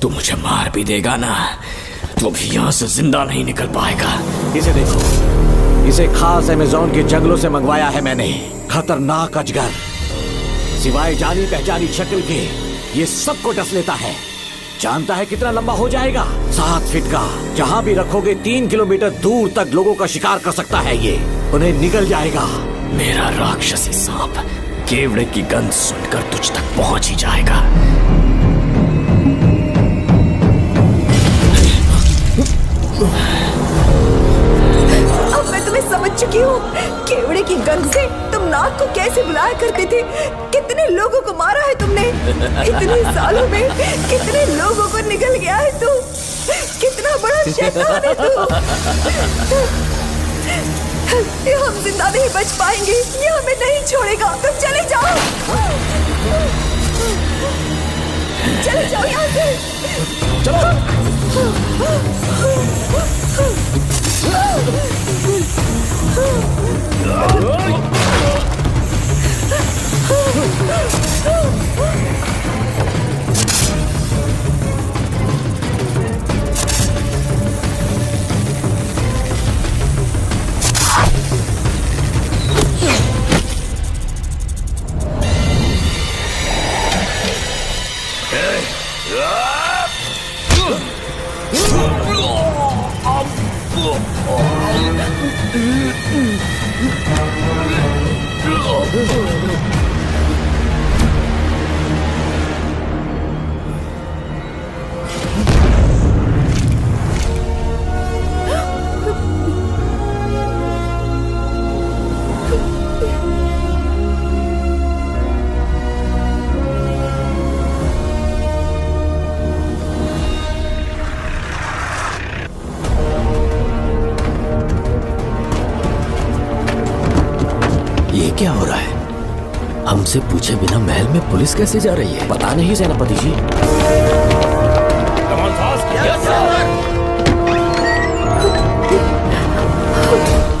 तू मुझे मार भी देगा ना, तो भी यहाँ से जिंदा नहीं निकल पाएगा। इसे देखो, इसे खास अमेज़न के जंगलों से मंगवाया है मैंने। खतरनाक अजगर, सिवाय जानी पहचानी शक्ल के ये सबको डस लेता है। जानता है कितना लंबा हो जाएगा? 7 फीट का। जहाँ भी रखोगे 3 किलोमीटर दूर तक लोगों का शिकार कर सकता है ये। उन्हें निकल जाएगा। मेरा राक्षसी सांप केवड़े की गंध सुनकर तुझ तक पहुंच ही जाएगा। अब मैं तुम्हें समझ चुकी हूँ। केवड़े की गंध से तुम नाग को कैसे बुलाया करते थे। कितने लोगों को मारा है तुमने। इतने सालों में कितने लोगों को निकल गया है तू। कितना बड़ा शैतान है तू। हम जिंदा नहीं बच पाएंगे। ये हमें नहीं छोड़ेगा। तुम चले जाओ, चले जाओ यहाँ से। क्या हो रहा है? हमसे पूछे बिना महल में पुलिस कैसे जा रही है? पता नहीं सेनापति जी।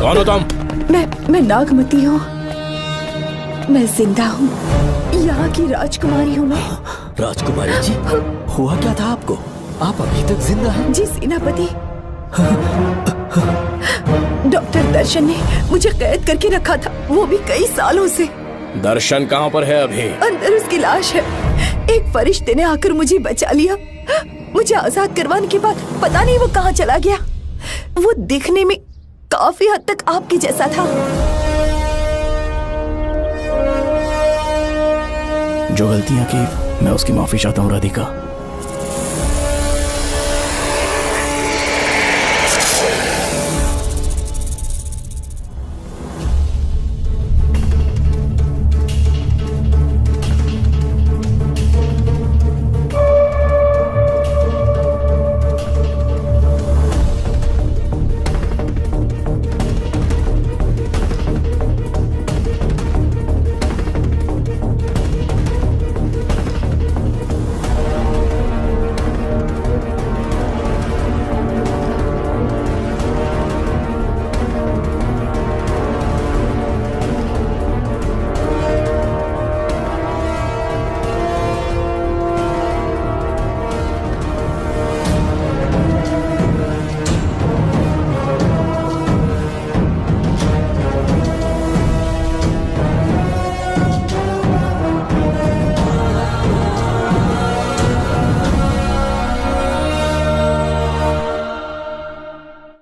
कौन हो तुम? मैं नागमती हूँ। मैं जिंदा हूँ। यहाँ की राजकुमारी हूँ मैं। राजकुमारी जी, हुआ क्या था आपको? आप अभी तक जिंदा हैं? जी सेनापति। डॉक्टर दर्शन ने मुझे कैद करके रखा था, वो भी कई सालों से। दर्शन कहाँ पर है अभी? अंदर उसकी लाश है। एक फरिश्ते ने आकर मुझे बचा लिया। मुझे आजाद करवाने के बाद पता नहीं वो कहाँ चला गया। वो दिखने में काफी हद तक आपके जैसा था। जो गलतियां की मैं उसकी माफी चाहता हूँ राधिका।